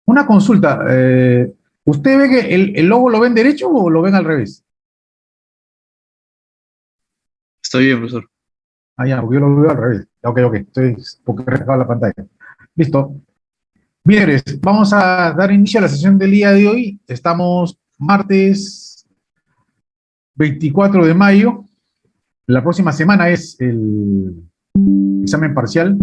Una consulta. ¿Usted ve que el logo lo ven derecho o lo ven al revés? Está bien, profesor. Ah, ya, porque yo lo veo al revés. Ok, ok, estoy porque he reflejado la pantalla. Listo. Bien, señores, vamos a dar inicio a la sesión del día de hoy. Estamos martes 24 de mayo. La próxima semana es el examen parcial.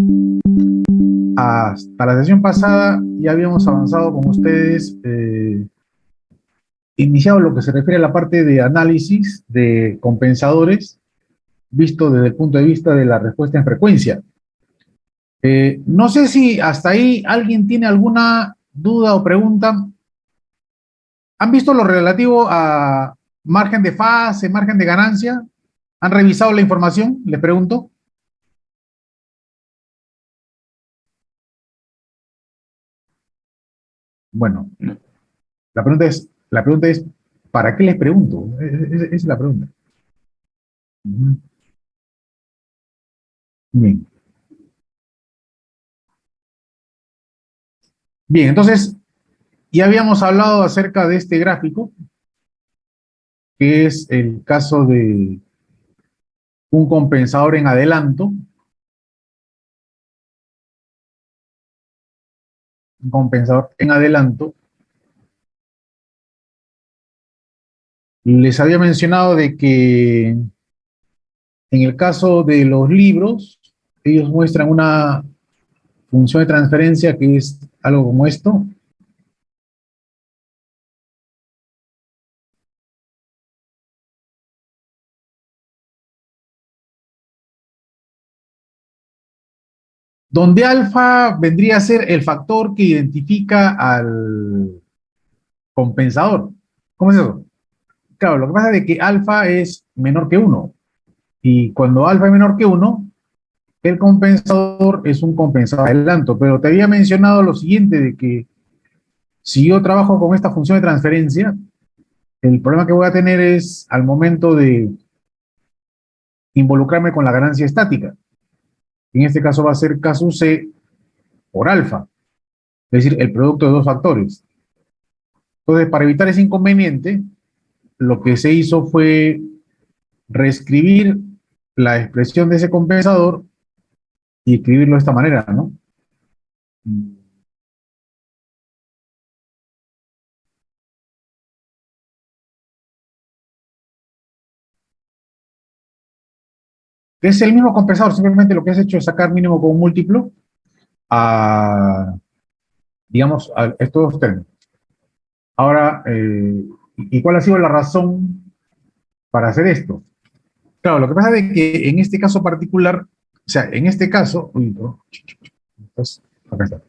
Hasta la sesión pasada ya habíamos avanzado con ustedes, iniciado lo que se refiere a la parte de análisis de compensadores, visto desde el punto de vista de la respuesta en frecuencia. No sé si hasta ahí alguien tiene alguna duda o pregunta. ¿Han visto lo relativo a margen de fase, margen de ganancia? ¿Han revisado la información? Le pregunto. Bueno, No. la pregunta es, ¿para qué les pregunto? Esa es la pregunta. Ujú. Bien. Bien, entonces ya habíamos hablado acerca de este gráfico, que es el caso de un compensador en adelanto, un compensador en adelanto. Les había mencionado de que en el caso de los libros, ellos muestran una función de transferencia que es algo como esto. Donde alfa vendría a ser el factor que identifica al compensador. ¿Cómo es eso? Claro, lo que pasa es de que alfa es menor que uno. Y cuando alfa es menor que uno, el compensador es un compensador de adelanto. Pero te había mencionado lo siguiente, de que si yo trabajo con esta función de transferencia, el problema que voy a tener es al momento de involucrarme con la ganancia estática. En este caso va a ser caso C por alfa, es decir, el producto de dos factores. Entonces, para evitar ese inconveniente, lo que se hizo fue reescribir la expresión de ese compensador y escribirlo de esta manera, ¿no? Es el mismo compensador, simplemente lo que has hecho es sacar mínimo con un múltiplo a, digamos, a estos dos términos. Ahora, ¿y cuál ha sido la razón para hacer esto? Claro, lo que pasa es que en este caso particular, o sea, en este caso, uy, no, pues, acá está.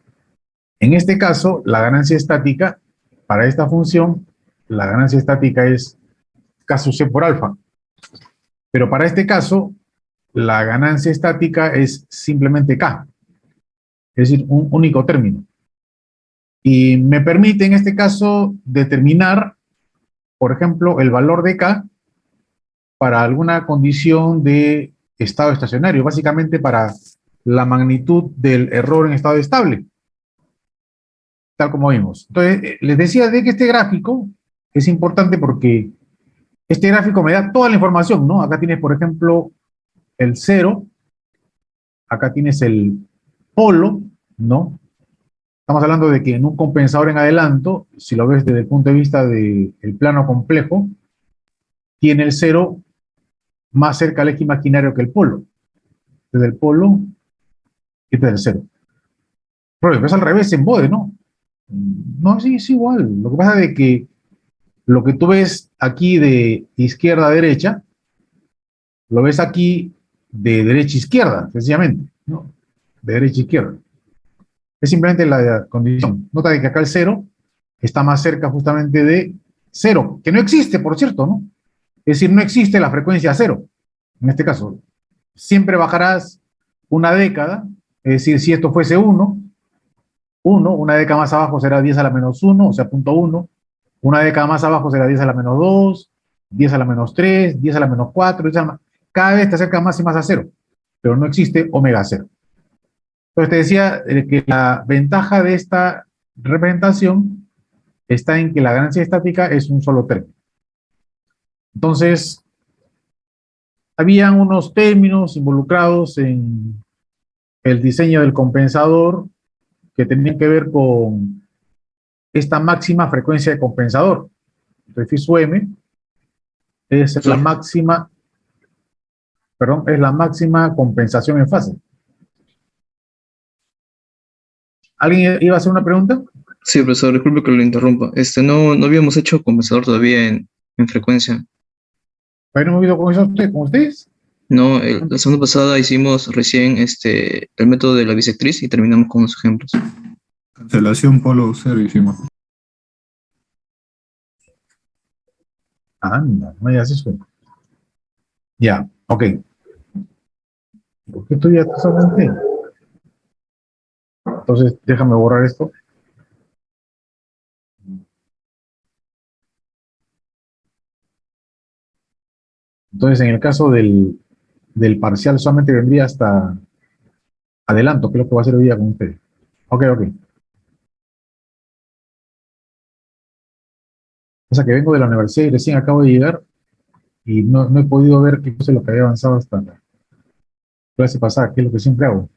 En este caso, la ganancia estática, para esta función, la ganancia estática es caso C por alfa. Pero para este caso, la ganancia estática es simplemente K, es decir, un único término. Y me permite en este caso determinar, por ejemplo, el valor de K para alguna condición de estado estacionario, básicamente para la magnitud del error en estado estable, tal como vimos. Entonces, les decía de que este gráfico es importante porque este gráfico me da toda la información, ¿no? Acá tienes, por ejemplo, el cero, acá tienes el polo, ¿no? Estamos hablando de que en un compensador en adelanto, si lo ves desde el punto de vista del plano complejo, tiene el cero más cerca al eje imaginario que el polo. Desde el polo, este es el cero. Pero es al revés en Bode, ¿no? No, sí, es igual. Lo que pasa es que lo que tú ves aquí de izquierda a derecha, lo ves aquí de derecha a izquierda, sencillamente, ¿no? De derecha a izquierda. Es simplemente la condición. Nota de que acá el cero está más cerca justamente de cero, que no existe, por cierto, ¿no? Es decir, no existe la frecuencia cero. En este caso, siempre bajarás una década, es decir, si esto fuese uno, una década más abajo será 10 a la menos uno, o sea, punto uno. Una década más abajo será 10 a la menos 2, 10 a la menos 3, 10 a la menos 4, cada vez te acerca más y más a cero, pero no existe omega cero. Entonces te decía que la ventaja de esta representación está en que la ganancia estática es un solo término. Entonces, habían unos términos involucrados en el diseño del compensador que tenían que ver con esta máxima frecuencia de compensador. Entonces, su M es la Profesor, máxima, perdón, es la máxima compensación en fase. ¿Alguien iba a hacer una pregunta? sí, profesor, disculpe que lo interrumpa. No habíamos hecho compensador todavía en frecuencia. ¿Pero hemos visto con eso con ustedes? No, la semana pasada hicimos recién el método de la bisectriz y terminamos con los ejemplos. Cancelación polo cero hicimos. Anda, no me digas eso. Ya, ok. ¿Por qué estoy atrasado? Entonces, déjame borrar esto. Entonces, en el caso del parcial, solamente vendría hasta adelanto, que es lo que va a hacer hoy día con ustedes. Ok, ok. O sea que vengo de la universidad y recién acabo de llegar y no he podido ver qué cosa es lo que había avanzado hasta la clase pasada, que es lo que siempre hago.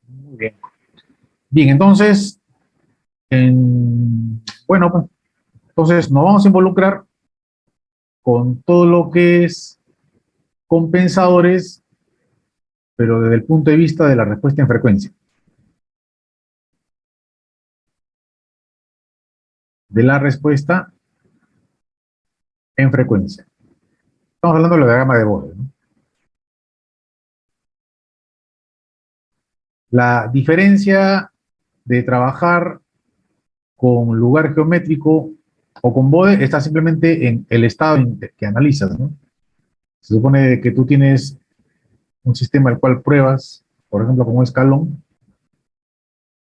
Muy bien. Bien, entonces, bueno, pues, entonces nos vamos a involucrar con todo lo que es compensadores, pero desde el punto de vista de la respuesta en frecuencia. De la respuesta en frecuencia. Estamos hablando de la gama de Bode, ¿no? La diferencia de trabajar con lugar geométrico o con Bode está simplemente en el estado que analizas, ¿no? Se supone que tú tienes un sistema el cual pruebas, por ejemplo, con un escalón,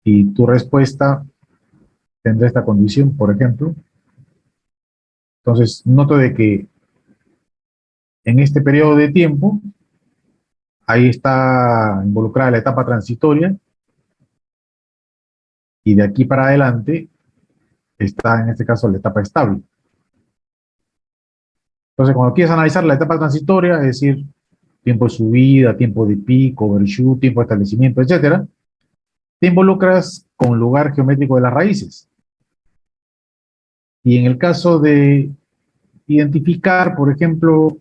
y tu respuesta tendrá esta condición, por ejemplo. Entonces, noto de que en este periodo de tiempo, ahí está involucrada la etapa transitoria, y de aquí para adelante está, en este caso, la etapa estable. Entonces, cuando quieres analizar la etapa transitoria, es decir, tiempo de subida, tiempo de pico, overshoot, tiempo de establecimiento, etcétera, te involucras con lugar geométrico de las raíces. Y en el caso de identificar, por ejemplo,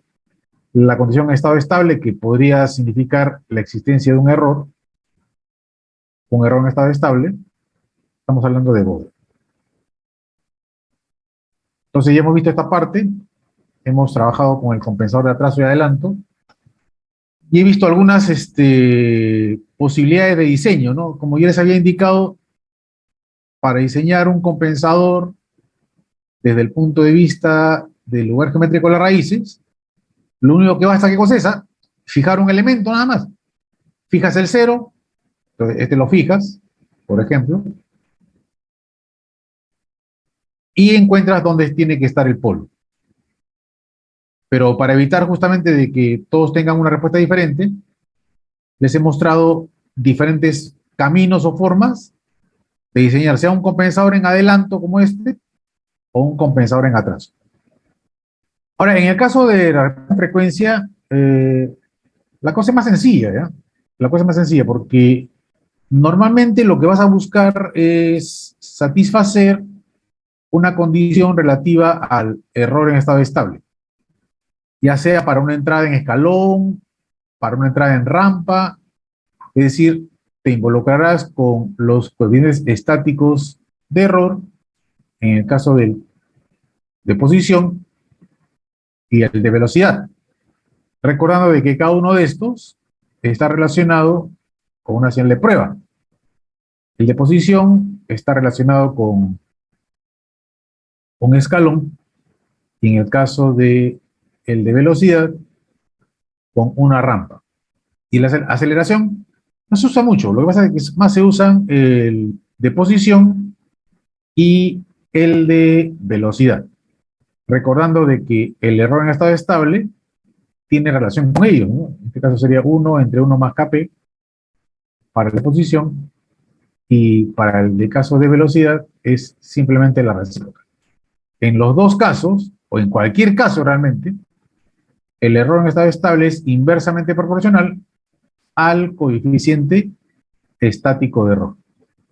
la condición en estado estable, que podría significar la existencia de un error en estado estable, estamos hablando de Bode. Entonces ya hemos visto esta parte, hemos trabajado con el compensador de atraso y adelanto, y he visto algunas posibilidades de diseño, ¿no? Como yo les había indicado, para diseñar un compensador desde el punto de vista del lugar geométrico de las raíces, lo único que basta, ¿qué cosa es esa? Fijar un elemento nada más. Fijas el cero, entonces este lo fijas, por ejemplo, y encuentras dónde tiene que estar el polo. Pero para evitar justamente de que todos tengan una respuesta diferente, les he mostrado diferentes caminos o formas de diseñar, sea un compensador en adelanto como este, o un compensador en atraso. Ahora, en el caso de la frecuencia, la cosa es más sencilla, ¿ya? La cosa es más sencilla porque normalmente lo que vas a buscar es satisfacer una condición relativa al error en estado estable, ya sea para una entrada en escalón, para una entrada en rampa, es decir, te involucrarás con los coeficientes estáticos de error, en el caso de posición, y el de velocidad. Recordando de que cada uno de estos está relacionado con una señal de prueba. El de posición está relacionado con un escalón, y en el caso de el de velocidad, con una rampa. Y la aceleración no se usa mucho, lo que pasa es que más se usan el de posición y el de velocidad. Recordando de que el error en estado estable tiene relación con ello, ¿no? En este caso sería 1 entre 1 más Kp para la posición, y para el caso de velocidad es simplemente la recíproca. En los dos casos, o en cualquier caso realmente, el error en estado estable es inversamente proporcional al coeficiente estático de error.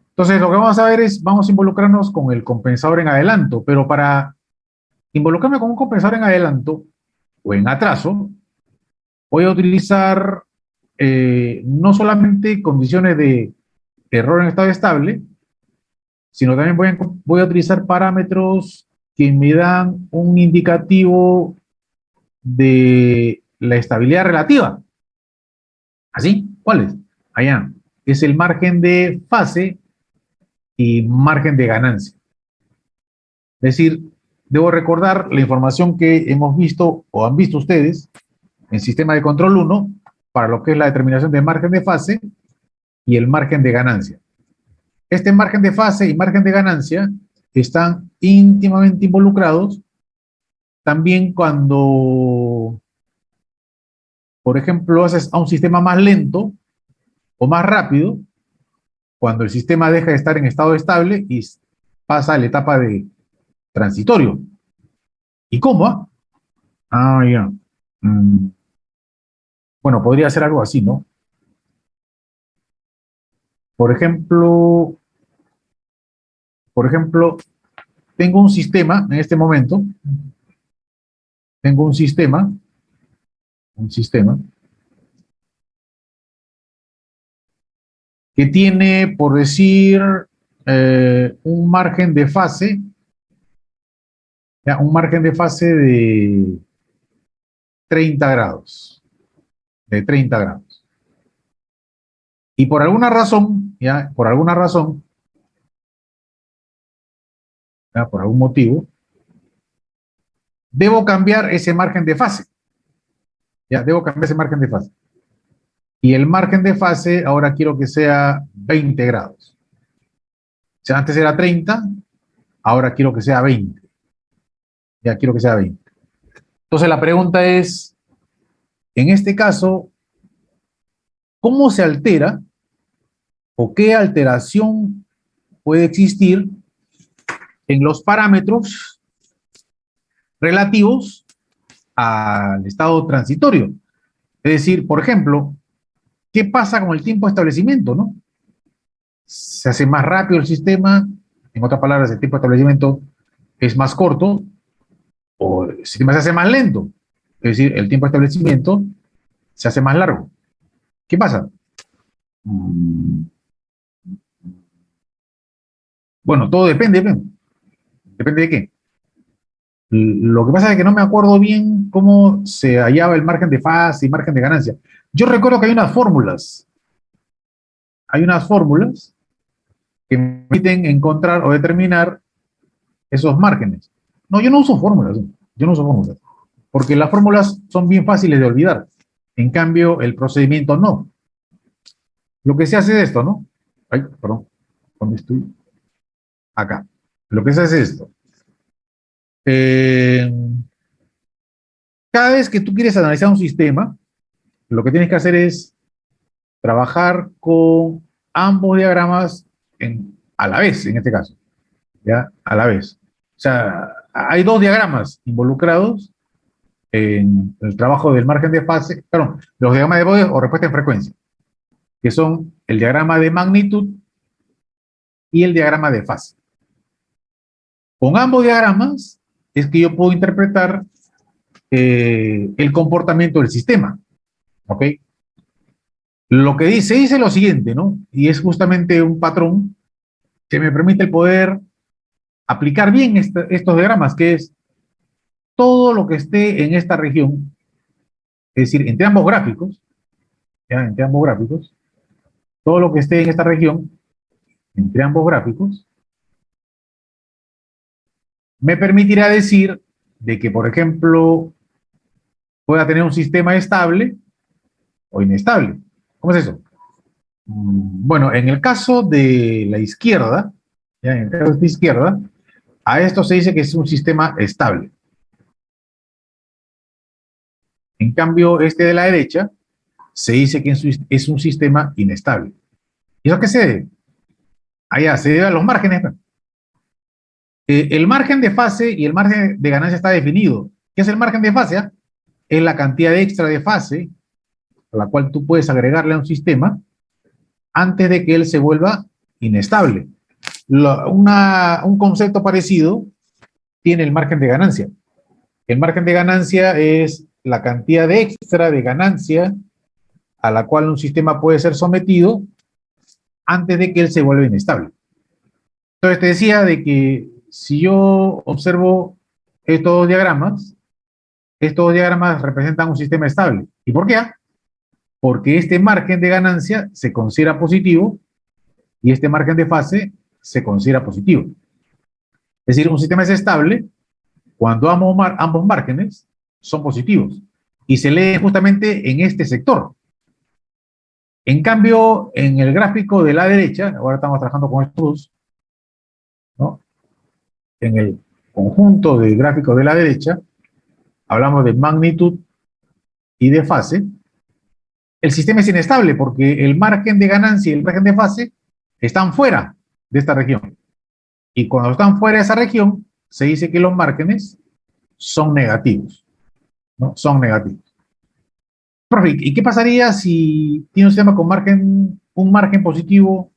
Entonces, lo que vamos a ver es, vamos a involucrarnos con el compensador en adelanto, pero para involucrarme con un compensador en adelanto o en atraso, voy a utilizar no solamente condiciones de error en estado estable, sino también voy a utilizar parámetros que me dan un indicativo de la estabilidad relativa. ¿Así? ¿Cuál es? Allá. Es el margen de fase y margen de ganancia. Es decir, debo recordar la información que hemos visto o han visto ustedes en sistema de control 1 para lo que es la determinación del margen de fase y el margen de ganancia. Este margen de fase y margen de ganancia están íntimamente involucrados también cuando, por ejemplo, haces a un sistema más lento o más rápido, cuando el sistema deja de estar en estado estable y pasa a la etapa de transitorio. ¿Y cómo? Ya. Bueno, podría ser algo así, ¿no? Por ejemplo, tengo un sistema en este momento, tengo un sistema que tiene, por decir, un margen de fase, ya, un margen de fase de 30 grados, de 30 grados. Y por alguna razón, ya, por algún motivo, debo cambiar ese margen de fase. Ya, debo cambiar ese margen de fase. Y el margen de fase ahora quiero que sea 20 grados. O sea, antes era 30, ahora quiero que sea 20. Ya quiero que sea 20. Entonces la pregunta es, en este caso, ¿cómo se altera o qué alteración puede existir en los parámetros relativos al estado transitorio? Es decir, por ejemplo, ¿qué pasa con el tiempo de establecimiento, no? ¿Se hace más rápido el sistema? En otras palabras, el tiempo de establecimiento es más corto, o el sistema se hace más lento. Es decir, el tiempo de establecimiento se hace más largo. ¿Qué pasa? Bueno, todo depende, ¿ven? ¿Depende de qué? Lo que pasa es que no me acuerdo bien cómo se hallaba el margen de fase y margen de ganancia. Yo recuerdo que hay unas fórmulas que me permiten encontrar o determinar esos márgenes. No, yo no uso fórmulas, porque las fórmulas son bien fáciles de olvidar. En cambio, el procedimiento no. Lo que se hace es esto, ¿no? Ay, perdón, ¿dónde estoy? Acá. Lo que se hace es esto. Cada vez que tú quieres analizar un sistema, lo que tienes que hacer es trabajar con ambos diagramas a la vez, en este caso. ¿Ya? A la vez. O sea, hay dos diagramas involucrados en el trabajo del margen de fase, perdón, los diagramas de Bode o respuesta en frecuencia, que son el diagrama de magnitud y el diagrama de fase. Con ambos diagramas es que yo puedo interpretar el comportamiento del sistema. ¿Ok? Lo que dice lo siguiente, ¿no? Y es justamente un patrón que me permite el poder aplicar bien estos diagramas, que es todo lo que esté en esta región, es decir, entre ambos gráficos, ¿ya? Entre ambos gráficos, todo lo que esté en esta región, entre ambos gráficos, me permitirá decir de que, por ejemplo, pueda tener un sistema estable o inestable. ¿Cómo es eso? Bueno, en el caso de la izquierda, ¿ya? En el caso de esta izquierda, a esto se dice que es un sistema estable. En cambio, este de la derecha se dice que es un sistema inestable. ¿Y eso a qué se debe? Allá, se debe a los márgenes. El margen de fase y el margen de ganancia está definido. ¿Qué es el margen de fase? Es la cantidad extra de fase a la cual tú puedes agregarle a un sistema antes de que él se vuelva inestable. Un concepto parecido tiene el margen de ganancia. El margen de ganancia es la cantidad de extra de ganancia a la cual un sistema puede ser sometido antes de que él se vuelva inestable. Entonces te decía de que si yo observo estos dos diagramas representan un sistema estable. ¿Y por qué? Porque este margen de ganancia se considera positivo y este margen de fase se considera positivo. Es decir, un sistema es estable cuando ambos márgenes son positivos y se lee justamente en este sector. En cambio, en el gráfico de la derecha, ahora estamos trabajando con estos dos, ¿no? En el conjunto de gráficos de la derecha, hablamos de magnitud y de fase. El sistema es inestable porque el margen de ganancia y el margen de fase están fuera de esta región. Y cuando están fuera de esa región, se dice que los márgenes son negativos, ¿no? Son negativos. Profe, ¿y qué pasaría si tiene un sistema con un margen positivo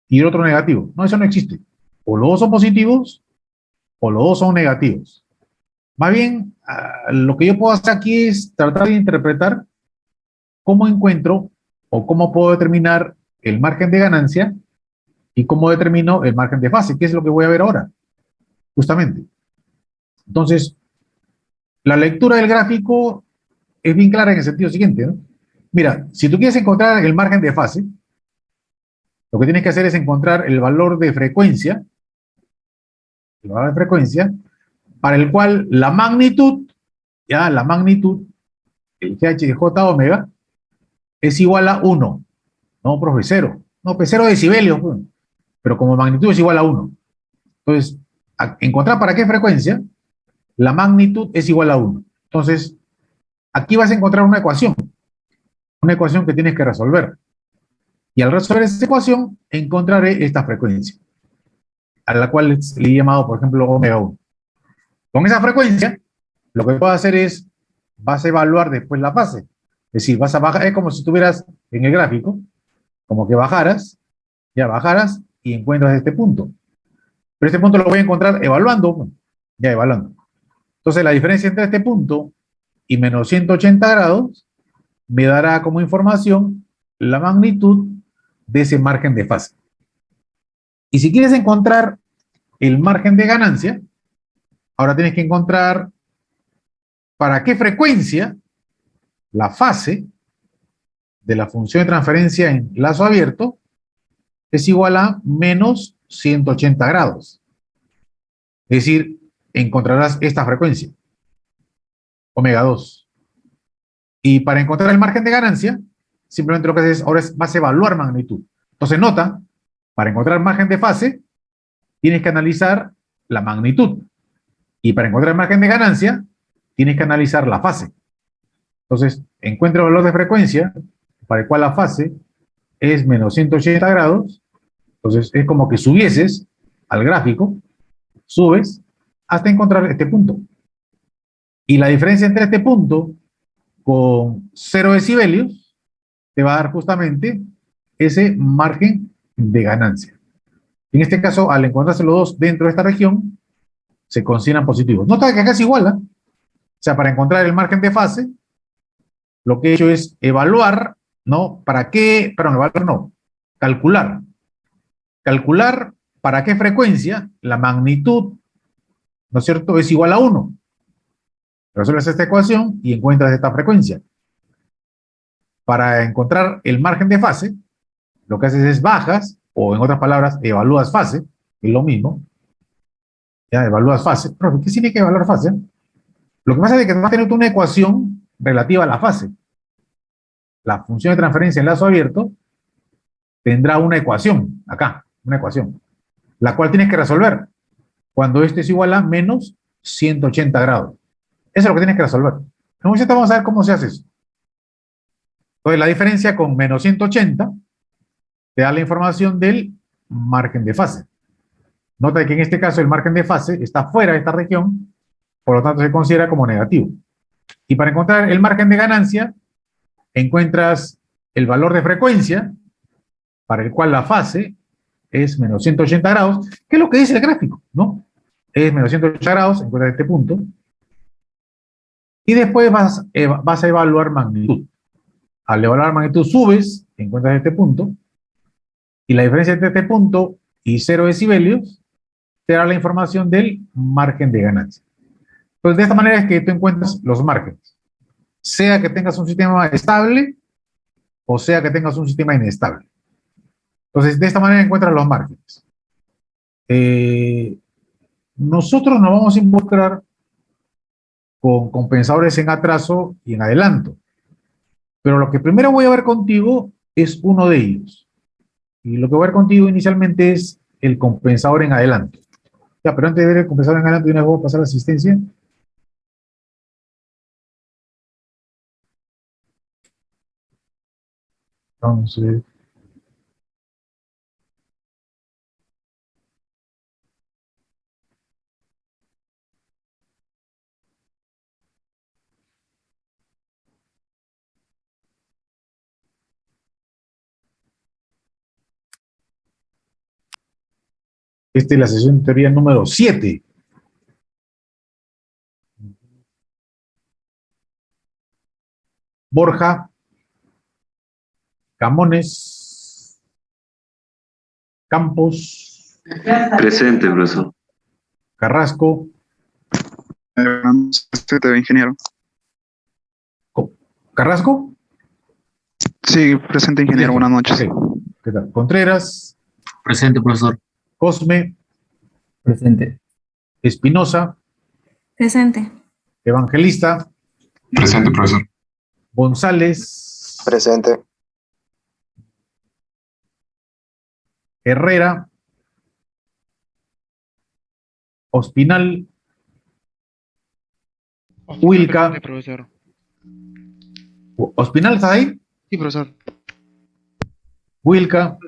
y el otro negativo? No, eso no existe. O los dos son positivos o los dos son negativos. Más bien, lo que yo puedo hacer aquí es tratar de interpretar cómo encuentro o cómo puedo determinar el margen de ganancia y cómo determino el margen de fase, que es lo que voy a ver ahora, justamente. Entonces, la lectura del gráfico es bien clara en el sentido siguiente, ¿no? Mira, si tú quieres encontrar el margen de fase, lo que tienes que hacer es encontrar el valor de frecuencia, para el cual la magnitud, el GH de J omega, es igual a 1. No, profe, 0. No, pues 0 decibelios, pues. Pero como magnitud es igual a 1. Entonces, encontrar para qué frecuencia, la magnitud es igual a 1. Entonces, aquí vas a encontrar una ecuación que tienes que resolver. Y al resolver esa ecuación, encontraré esta frecuencia, a la cual le he llamado, por ejemplo, omega 1. Con esa frecuencia, lo que puedo hacer es, vas a evaluar después la fase. Es decir, vas a bajar, es como si estuvieras en el gráfico, como que bajaras y encuentras este punto. Pero este punto lo voy a encontrar evaluando, evaluando. Entonces, la diferencia entre este punto y menos 180 grados me dará como información la magnitud de ese margen de fase. Y si quieres encontrar el margen de ganancia, ahora tienes que encontrar para qué frecuencia la fase de la función de transferencia en lazo abierto es igual a menos 180 grados. Es decir, encontrarás esta frecuencia, omega 2. Y para encontrar el margen de ganancia, simplemente lo que haces ahora es vas a evaluar magnitud. Entonces nota, para encontrar margen de fase, tienes que analizar la magnitud. Y para encontrar el margen de ganancia, tienes que analizar la fase. Entonces, encuentra el valor de frecuencia, para el cual la fase es menos 180 grados. Entonces, es como que subieses al gráfico, subes, hasta encontrar este punto. Y la diferencia entre este punto con 0 decibelios te va a dar justamente ese margen de ganancia. En este caso, al encontrarse los dos dentro de esta región, se consideran positivos. Nota que acá es igual, ¿eh? O sea, para encontrar el margen de fase, lo que he hecho es evaluar, ¿no? ¿Para qué? Perdón, evaluar no, calcular. Calcular para qué frecuencia la magnitud, ¿no es cierto?, es igual a 1. Resuelves esta ecuación y encuentras esta frecuencia. Para encontrar el margen de fase, lo que haces es bajas, o en otras palabras, evalúas fase, que es lo mismo. Ya, evalúas fase. Pero, ¿qué significa evaluar fase? Lo que pasa es que vas a tener una ecuación relativa a la fase. La función de transferencia en lazo abierto tendrá una ecuación, acá, una ecuación, la cual tienes que resolver cuando este es igual a menos 180 grados. Eso es lo que tienes que resolver. Entonces vamos a ver cómo se hace eso. Entonces la diferencia con menos 180 te da la información del margen de fase. Nota que en este caso el margen de fase está fuera de esta región, por lo tanto se considera como negativo. Y para encontrar el margen de ganancia, encuentras el valor de frecuencia, para el cual la fase es menos 180 grados, que es lo que dice el gráfico, ¿no? Es menos 180 grados, encuentras este punto, y después vas a evaluar magnitud. Al evaluar magnitud subes, encuentras este punto, y la diferencia entre este punto y 0 decibelios te da la información del margen de ganancia. Entonces, de esta manera es que tú encuentras los márgenes. Sea que tengas un sistema estable o sea que tengas un sistema inestable. Entonces, de esta manera encuentras los márgenes. Nosotros nos vamos a involucrar con compensadores en atraso y en adelanto. Pero lo que primero voy a ver contigo es uno de ellos. Y lo que voy a ver contigo inicialmente es el compensador en adelanto. Ya, pero antes de ver el compensador en adelanto, ¿de una vez voy a pasar la asistencia? Entonces, esta es la sesión de teoría número 7. Borja, Camones, Campos, Presente, profesor. Carrasco, ingeniero. ¿Carrasco? Sí, presente, ingeniero. Buenas noches. Ok. ¿Qué tal? Contreras, Presente, profesor. Cosme, Presente. Espinosa, Presente. Evangelista, Presente, profesor. González, Presente. Herrera, Ospinal, Wilca. Presente, profesor. ¿Ospinal está ahí? Sí, profesor. Wilca,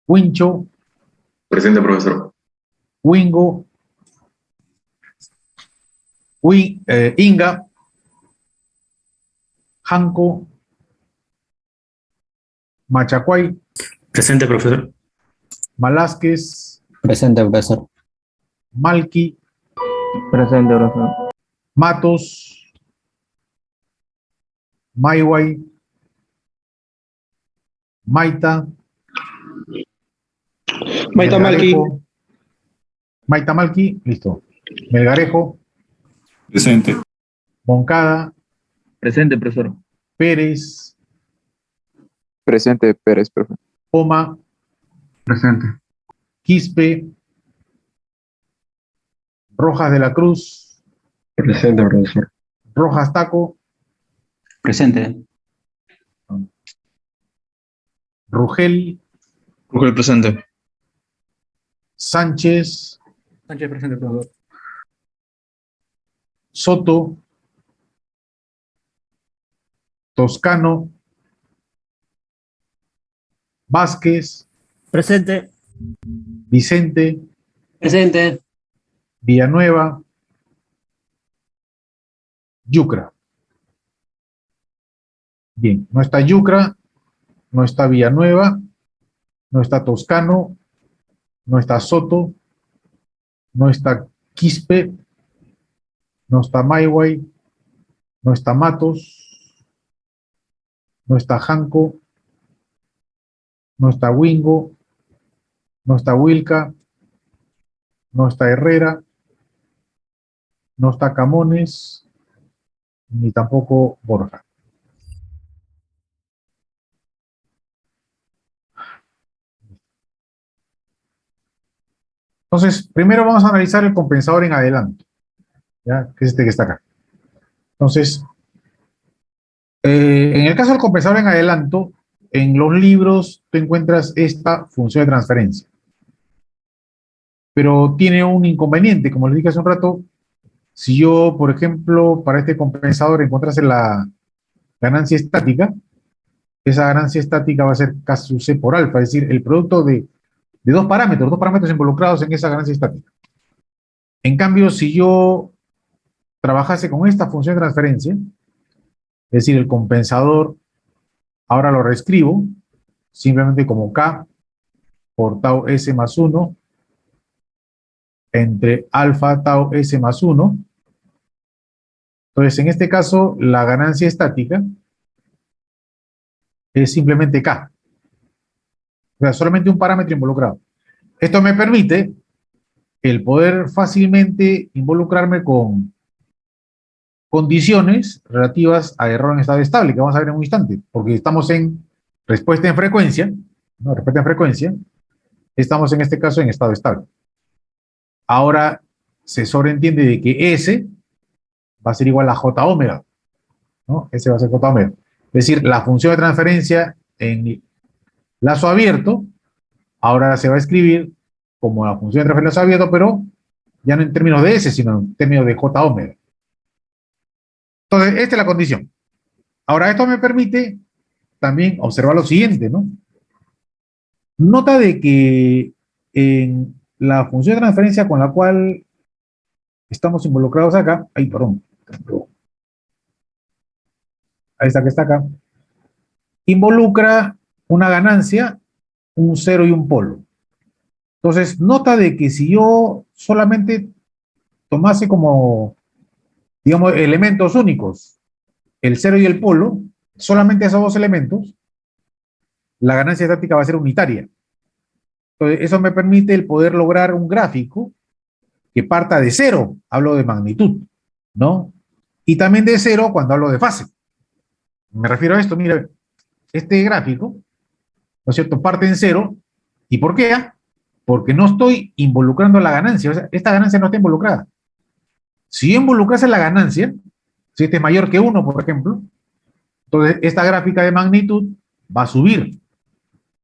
Wincho, Presente, profesor. Wingo, Inga, Janco, Machacuay, Presente, profesor. Malásquez, Presente, profesor. Malqui, Presente, profesor. Matos, Mayway, Maita, Maita Malqui. Melgarejo, Maita Malqui, listo. Melgarejo, Presente. Moncada, Presente, profesor. Pérez, Presente, Pérez, profe. Poma, Presente. Quispe, Rojas de la Cruz, Presente, profesor. Rojas Taco, Presente. Rugel, Rugel, presente. Sánchez, Sánchez, presente, profesor. Soto, Toscano, Vázquez, Presente. Vicente, Presente. Villanueva, Yucra. Bien, no está Yucra, no está Villanueva, no está Toscano, no está Soto, no está Quispe, no está Mayway, no está Matos, no está Janco, no está Wingo, no está Wilca, no está Herrera, no está Camones, ni tampoco Borja. Entonces, primero vamos a analizar el compensador en adelanto, ¿ya? Que es este que está acá. Entonces, en el caso del compensador en adelanto, en los libros tú encuentras esta función de transferencia. Pero tiene un inconveniente, como les dije hace un rato, si yo, por ejemplo, para este compensador encontrase la ganancia estática, esa ganancia estática va a ser K sub C por alfa, es decir, el producto de dos parámetros involucrados en esa ganancia estática. En cambio, si yo trabajase con esta función de transferencia, es decir, el compensador, ahora lo reescribo, simplemente como K por tau S más 1 entre alfa tau S más 1. Entonces, en este caso, la ganancia estática es simplemente K. O sea, solamente un parámetro involucrado. Esto me permite el poder fácilmente involucrarme con condiciones relativas a error en estado estable, que vamos a ver en un instante, porque estamos en respuesta en frecuencia, ¿no? Respuesta en frecuencia, estamos en este caso en estado estable. Ahora se sobreentiende de que S va a ser igual a J omega, ¿no? S va a ser J omega. Es decir, la función de transferencia en lazo abierto, ahora se va a escribir como la función de transferencia en lazo abierto, pero ya no en términos de S, sino en términos de J omega. Entonces, esta es la condición. Ahora, esto me permite también observar lo siguiente, ¿no? Nota de que en la función de transferencia con la cual estamos involucrados acá, ahí esta que está acá, involucra una ganancia, un cero y un polo. Entonces, nota de que si yo solamente tomase como, digamos, elementos únicos, el cero y el polo, solamente esos dos elementos, la ganancia estática va a ser unitaria. Entonces, eso me permite el poder lograr un gráfico que parta de cero, hablo de magnitud, ¿no? Y también de cero cuando hablo de fase. Me refiero a esto, mira, este gráfico, ¿no es cierto?, parte en cero. ¿Y por qué? Porque no estoy involucrando la ganancia, o sea, esta ganancia no está involucrada. Si yo involucrase la ganancia, si este es mayor que 1, por ejemplo, entonces esta gráfica de magnitud va a subir.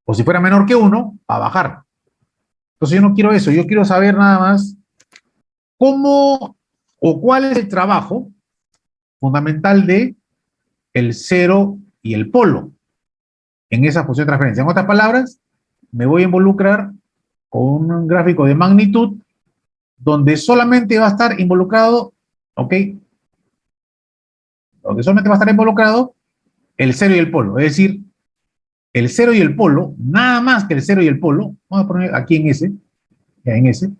O si fuera menor que 1, va a bajar. Entonces yo no quiero eso, yo quiero saber nada más cómo o cuál es el trabajo fundamental de el cero y el polo en esa función de transferencia. En otras palabras, me voy a involucrar con un gráfico de magnitud donde solamente va a estar involucrado, ¿ok? Donde solamente va a estar involucrado el cero y el polo. Es decir, el cero y el polo, nada más que el cero y el polo, vamos a poner aquí en S, ya en S,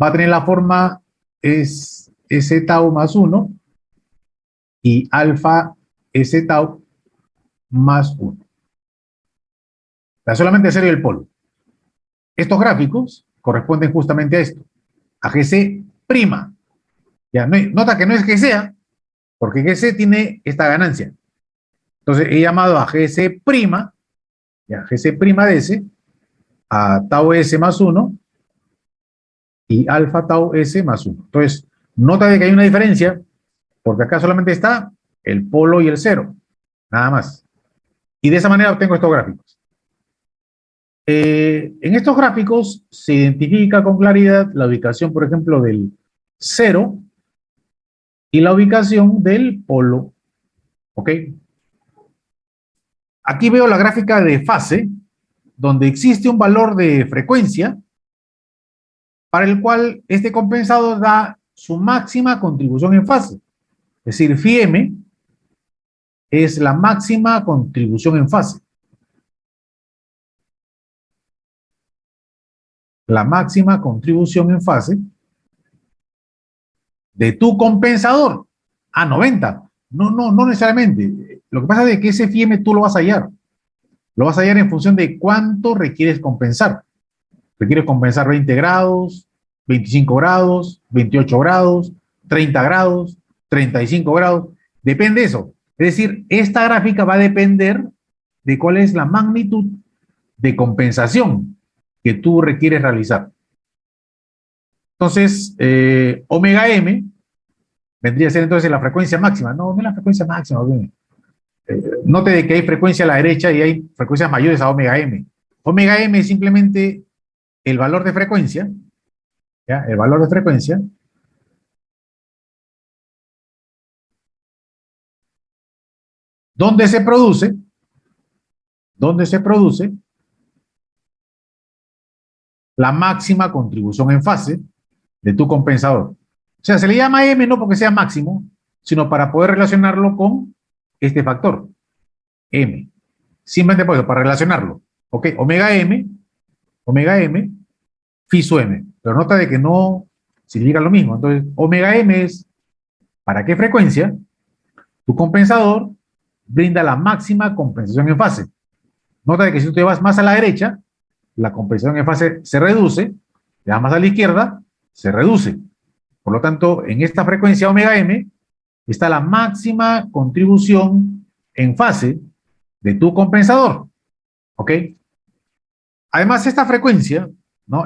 va a tener la forma es S tau más 1 y alfa S tau más 1. O sea, solamente el cero y el polo. Estos gráficos corresponden justamente a esto, a GC prima. Ya, nota que no es GC, porque GC tiene esta ganancia. Entonces he llamado a GC prima, ya, GC prima de S, a tau S más 1 y alfa tau S más 1. Entonces, nota de que hay una diferencia, porque acá solamente está el polo y el cero, nada más. Y de esa manera obtengo estos gráficos. En estos gráficos se identifica con claridad la ubicación, por ejemplo, del cero y la ubicación del polo. ¿Ok? Aquí veo la gráfica de fase, donde existe un valor de frecuencia para el cual este compensador da su máxima contribución en fase. Es decir, phi m es la máxima contribución en fase. La máxima contribución en fase de tu compensador a 90. No necesariamente. Lo que pasa es que ese phi m tú lo vas a hallar. Lo vas a hallar en función de cuánto requieres compensar. Requieres compensar 20 grados, 25 grados, 28 grados, 30 grados, 35 grados. Depende de eso. Es decir, esta gráfica va a depender de cuál es la magnitud de compensación que tú requieres realizar. Entonces, omega m vendría a ser entonces la frecuencia máxima. No es la frecuencia máxima. Note de que hay frecuencia a la derecha y hay frecuencias mayores a omega m. Omega m es simplemente el valor de frecuencia, ¿ya? El valor de frecuencia donde se produce la máxima contribución en fase de tu compensador. O sea, se le llama M no porque sea máximo, sino para poder relacionarlo con este factor, M. Simplemente por eso, para relacionarlo. ¿Ok? Omega M, phi sub M. Pero nota de que no significa lo mismo. Entonces, omega M es, ¿para qué frecuencia? Tu compensador brinda la máxima compensación en fase. Nota de que si tú te vas más a la derecha, la compensación en fase se reduce, te vas más a la izquierda, se reduce. Por lo tanto, en esta frecuencia omega M está la máxima contribución en fase de tu compensador. ¿Ok? Además, esta frecuencia, ¿no?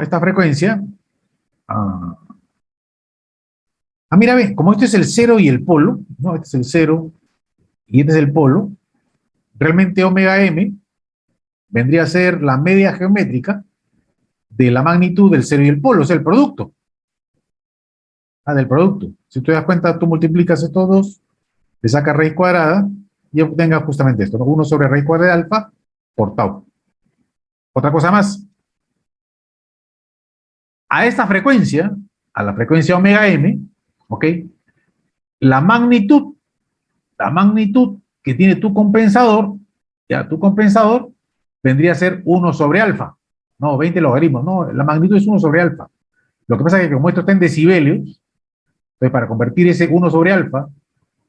Mira, ve, como este es el cero y el polo, ¿no? Este es el cero y este es el polo, realmente omega M vendría a ser la media geométrica de la magnitud del cero y el polo, o sea, el producto. Del producto. Si tú te das cuenta, tú multiplicas estos dos, le sacas raíz cuadrada y obtengas justamente esto, ¿no? 1 sobre raíz cuadrada de alfa por tau. Otra cosa más. A esta frecuencia, a la frecuencia omega M, ¿ok? La magnitud que tiene tu compensador, ya, tu compensador vendría a ser 1 sobre alfa. No, 20 logaritmos, no, la magnitud es 1 sobre alfa. Lo que pasa es que como esto está en decibelios, entonces para convertir ese 1 sobre alfa,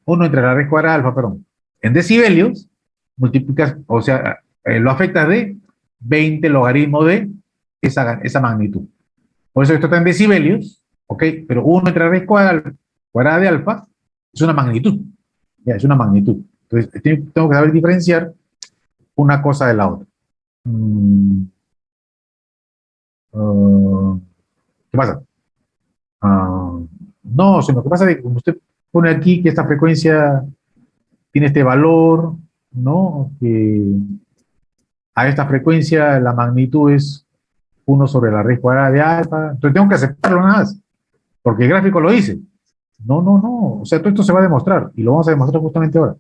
1 entre la raíz cuadrada de alfa, perdón, en decibelios, multiplicas, o sea, lo afectas de 20 logaritmos de esa magnitud. Por eso esto está en decibelios, ¿ok? Pero 1 entre la raíz cuadrada de alfa es una magnitud. Ya, es una magnitud. Entonces, tengo que saber diferenciar una cosa de la otra. ¿Qué pasa? No, lo que pasa es que como usted pone aquí que esta frecuencia tiene este valor, ¿no? Que a esta frecuencia la magnitud es 1 sobre la raíz cuadrada de alfa. Entonces tengo que aceptarlo nada más, porque el gráfico lo dice. No. O sea, todo esto se va a demostrar y lo vamos a demostrar justamente ahora,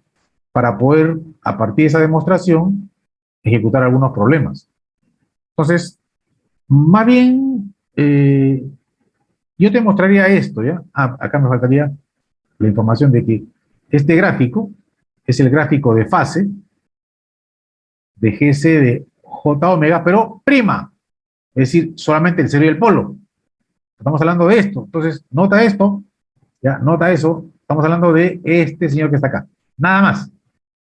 para poder, a partir de esa demostración, ejecutar algunos problemas. Entonces, más bien, yo te mostraría esto, ¿ya? Acá me faltaría la información de que este gráfico es el gráfico de fase de GC de J omega, pero prima, es decir, solamente el cero y el polo. Estamos hablando de esto. Entonces, nota esto, ya, nota eso. Estamos hablando de este señor que está acá. Nada más,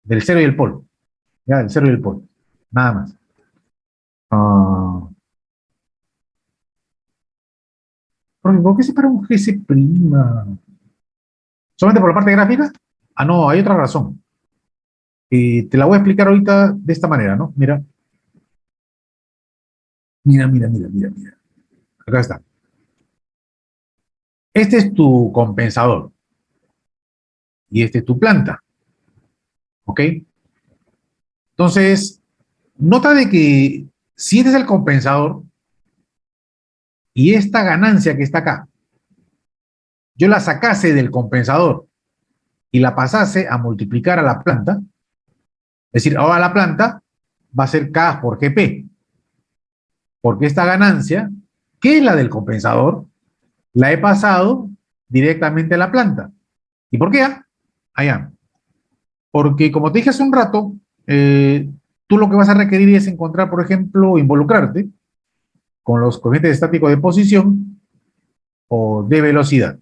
del cero y el polo. Ya, del cero y el polo. Nada más. ¿Por qué separa un GC prima? ¿Solamente por la parte gráfica? No, hay otra razón. Te la voy a explicar ahorita de esta manera, ¿no? Mira. Mira. Acá está. Este es tu compensador. Y este es tu planta. ¿Ok? Entonces, nota de que si este es el compensador y esta ganancia que está acá, yo la sacase del compensador y la pasase a multiplicar a la planta, es decir, ahora la planta va a ser K por GP, porque esta ganancia, que es la del compensador, la he pasado directamente a la planta. ¿Y por qué? Allá. Porque como te dije hace un rato, tú lo que vas a requerir es encontrar, por ejemplo, involucrarte con los coeficientes estáticos de posición o de velocidad.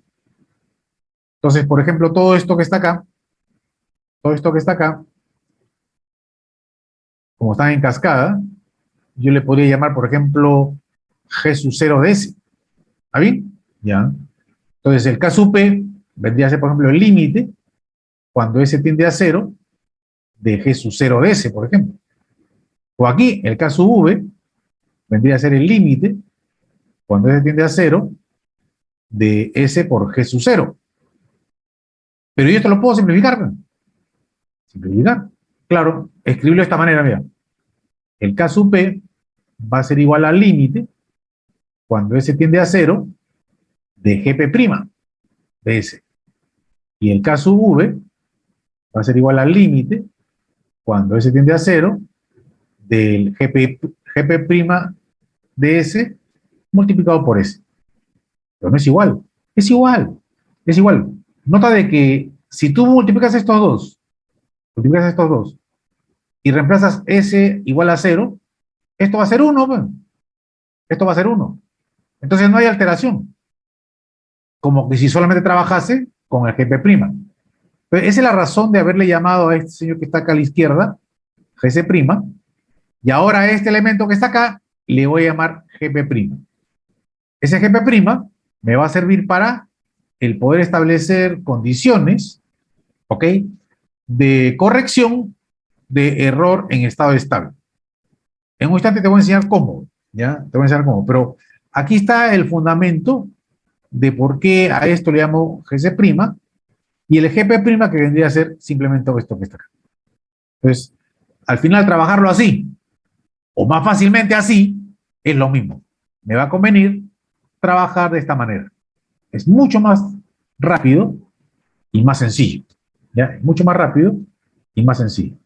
Entonces, por ejemplo, todo esto que está acá, como están en cascada, yo le podría llamar, por ejemplo, G sub 0 de S. ¿Está bien? Ya. Entonces, el K sub P vendría a ser, por ejemplo, el límite cuando S tiende a 0 de G sub 0 de S, por ejemplo. O aquí, el K sub V vendría a ser el límite cuando S tiende a 0 de S por G sub 0. Pero yo esto lo puedo simplificar, ¿no? Simplificar. Claro, escribirlo de esta manera, mira. El K sub P va a ser igual al límite cuando S tiende a 0 de GP' de S. Y el K sub V va a ser igual al límite cuando S tiende a 0 del GP' de S multiplicado por S. Pero no es igual. Es igual. Es igual. Nota de que si tú multiplicas estos dos y reemplazas S igual a 0, esto va a ser 1, pues. Esto va a ser 1. Entonces no hay alteración. Como que si solamente trabajase con el GP'. Entonces, esa es la razón de haberle llamado a este señor que está acá a la izquierda, GC', y ahora a este elemento que está acá le voy a llamar GP'. Ese GP' me va a servir para el poder establecer condiciones, ¿ok?, de corrección de error en estado estable. En un instante te voy a enseñar cómo, ¿ya? Te voy a enseñar cómo, pero aquí está el fundamento de por qué a esto le llamo GC', y el GP' que vendría a ser simplemente esto que está acá. Entonces, al final trabajarlo así, o más fácilmente así, es lo mismo. Me va a convenir trabajar de esta manera. Es mucho más rápido y más sencillo. ¿Ya? Es mucho más rápido y más sencillo.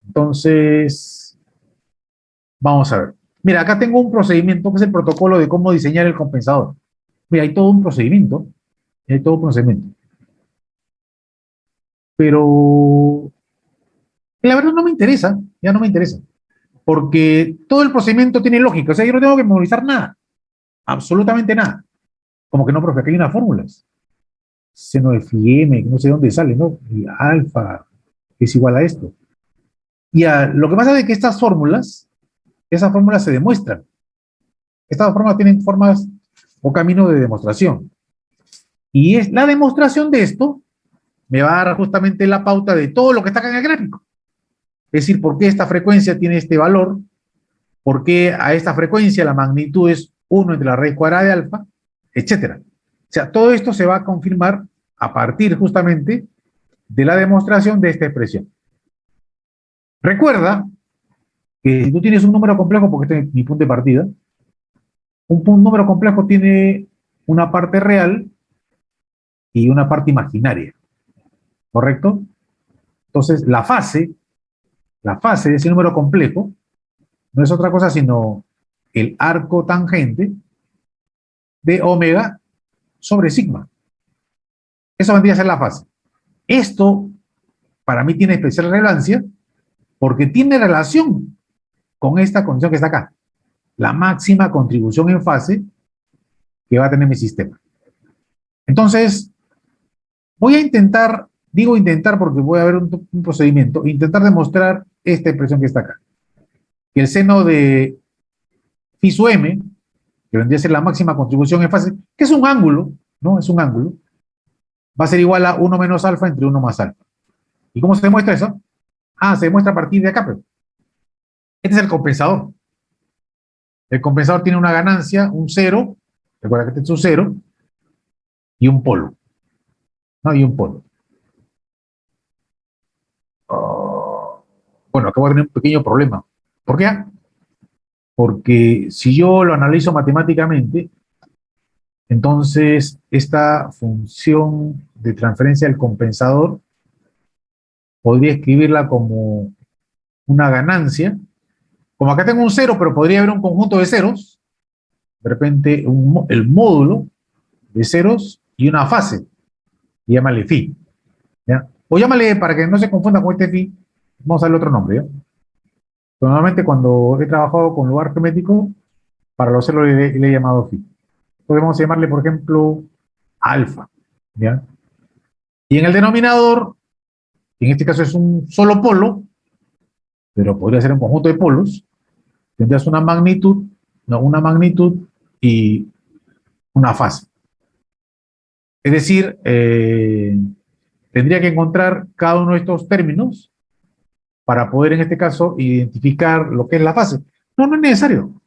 Entonces, vamos a ver. Mira, acá tengo un procedimiento que es el protocolo de cómo diseñar el compensador. Mira, hay todo un procedimiento. Hay todo un procedimiento. Pero la verdad no me interesa, ya no me interesa. Porque todo el procedimiento tiene lógica. O sea, yo no tengo que memorizar nada. Absolutamente nada. Como que no, profe, aquí hay unas fórmulas. Seno de phi m, no sé dónde sale, ¿no? Y alfa es igual a esto. Y lo que pasa es que esas fórmulas se demuestran. Estas fórmulas tienen formas o camino de demostración. Y es la demostración de esto me va a dar justamente la pauta de todo lo que está acá en el gráfico. Es decir, por qué esta frecuencia tiene este valor, por qué a esta frecuencia la magnitud es 1 entre la raíz cuadrada de alfa, etcétera. O sea, todo esto se va a confirmar a partir justamente de la demostración de esta expresión. Recuerda que si tú tienes un número complejo, porque este es mi punto de partida, un número complejo tiene una parte real y una parte imaginaria. ¿Correcto? Entonces, la fase de ese número complejo no es otra cosa sino el arco tangente de omega sobre sigma. Eso vendría a ser la fase. Esto, para mí, tiene especial relevancia porque tiene relación con esta condición que está acá. La máxima contribución en fase que va a tener mi sistema. Entonces, voy a intentar, digo intentar porque voy a ver un procedimiento, intentar demostrar esta expresión que está acá. Que el seno de phi sub m, que vendría a ser la máxima contribución en fase, que es un ángulo, ¿no? Es un ángulo, va a ser igual a 1 menos alfa entre 1 más alfa. ¿Y cómo se demuestra eso? Se demuestra a partir de acá, pero este es el compensador. El compensador tiene una ganancia, un 0, recuerda que este es un 0, y un polo. ¿No? Y un polo. Bueno, acá voy a tener un pequeño problema. ¿Por qué? Porque si yo lo analizo matemáticamente, entonces esta función de transferencia del compensador podría escribirla como una ganancia. Como acá tengo un 0, pero podría haber un conjunto de ceros, de repente el módulo de ceros y una fase, y llámale phi, ¿ya? O llámale, para que no se confunda con este phi, vamos a darle otro nombre, ¿ya? Pero normalmente cuando he trabajado con lugar geométrico, para los ceros le he llamado phi. Entonces vamos a llamarle, por ejemplo, alfa, ¿ya? Y en el denominador, en este caso es un solo polo, pero podría ser un conjunto de polos, tendrías una magnitud y una fase. Es decir, tendría que encontrar cada uno de estos términos para poder, en este caso, identificar lo que es la fase. No es necesario.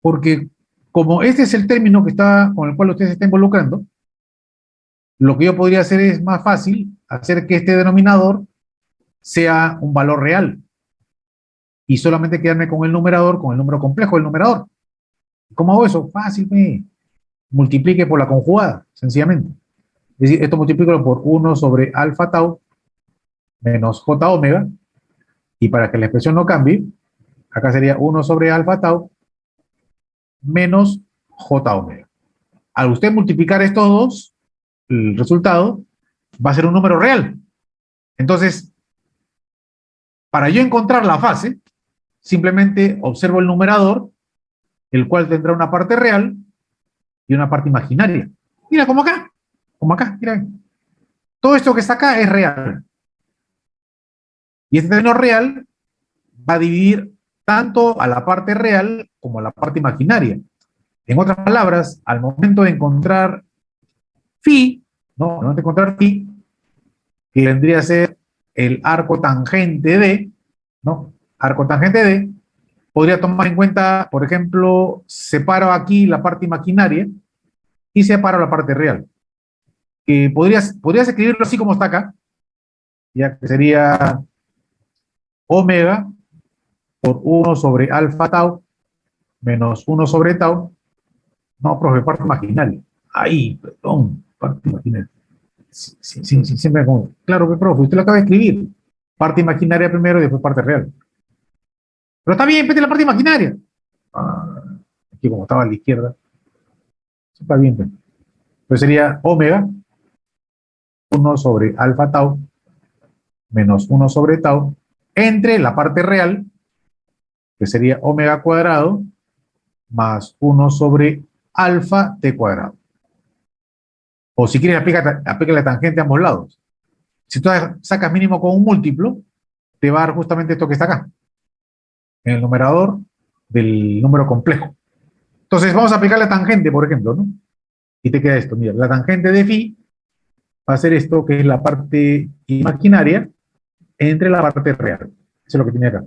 Porque como este es el término con el cual usted se está involucrando, lo que yo podría hacer es más fácil hacer que este denominador sea un valor real y solamente quedarme con el numerador, con el número complejo del numerador. ¿Cómo hago eso? Fácil, multiplique por la conjugada, sencillamente. Es decir, esto multiplícalo por 1 sobre alfa tau, menos j omega, y para que la expresión no cambie, acá sería 1 sobre alfa tau menos j omega. Al usted multiplicar estos dos, el resultado va a ser un número real. Entonces, para yo encontrar la fase, simplemente observo el numerador, el cual tendrá una parte real y una parte imaginaria. Mira, como acá, mira. Todo esto que está acá es real. Y este término real va a dividir tanto a la parte real como a la parte imaginaria. En otras palabras, al momento de encontrar phi, ¿no? Al momento de encontrar phi, que vendría a ser el arco tangente de, ¿no? Arco tangente de, podría tomar en cuenta, por ejemplo, separo aquí la parte imaginaria y separo la parte real. Podrías escribirlo así como está acá, ya que sería omega por 1 sobre alfa tau menos 1 sobre tau. No, profe, parte imaginaria. Ahí, perdón, parte imaginaria. Sí, siempre como, claro que profe, usted lo acaba de escribir. Parte imaginaria primero y después parte real. Pero está bien, vete la parte imaginaria. Aquí como estaba a la izquierda. Está bien, pues. Pues sería omega 1 sobre alfa tau menos 1 sobre tau entre la parte real, que sería omega cuadrado, más 1 sobre alfa t cuadrado. O si quieres, aplica la tangente a ambos lados. Si tú sacas mínimo con un múltiplo, te va a dar justamente esto que está acá, en el numerador del número complejo. Entonces vamos a aplicar la tangente, por ejemplo, ¿no? Y te queda esto, mira, la tangente de phi va a ser esto, que es la parte imaginaria entre la parte real. Eso es lo que tiene acá.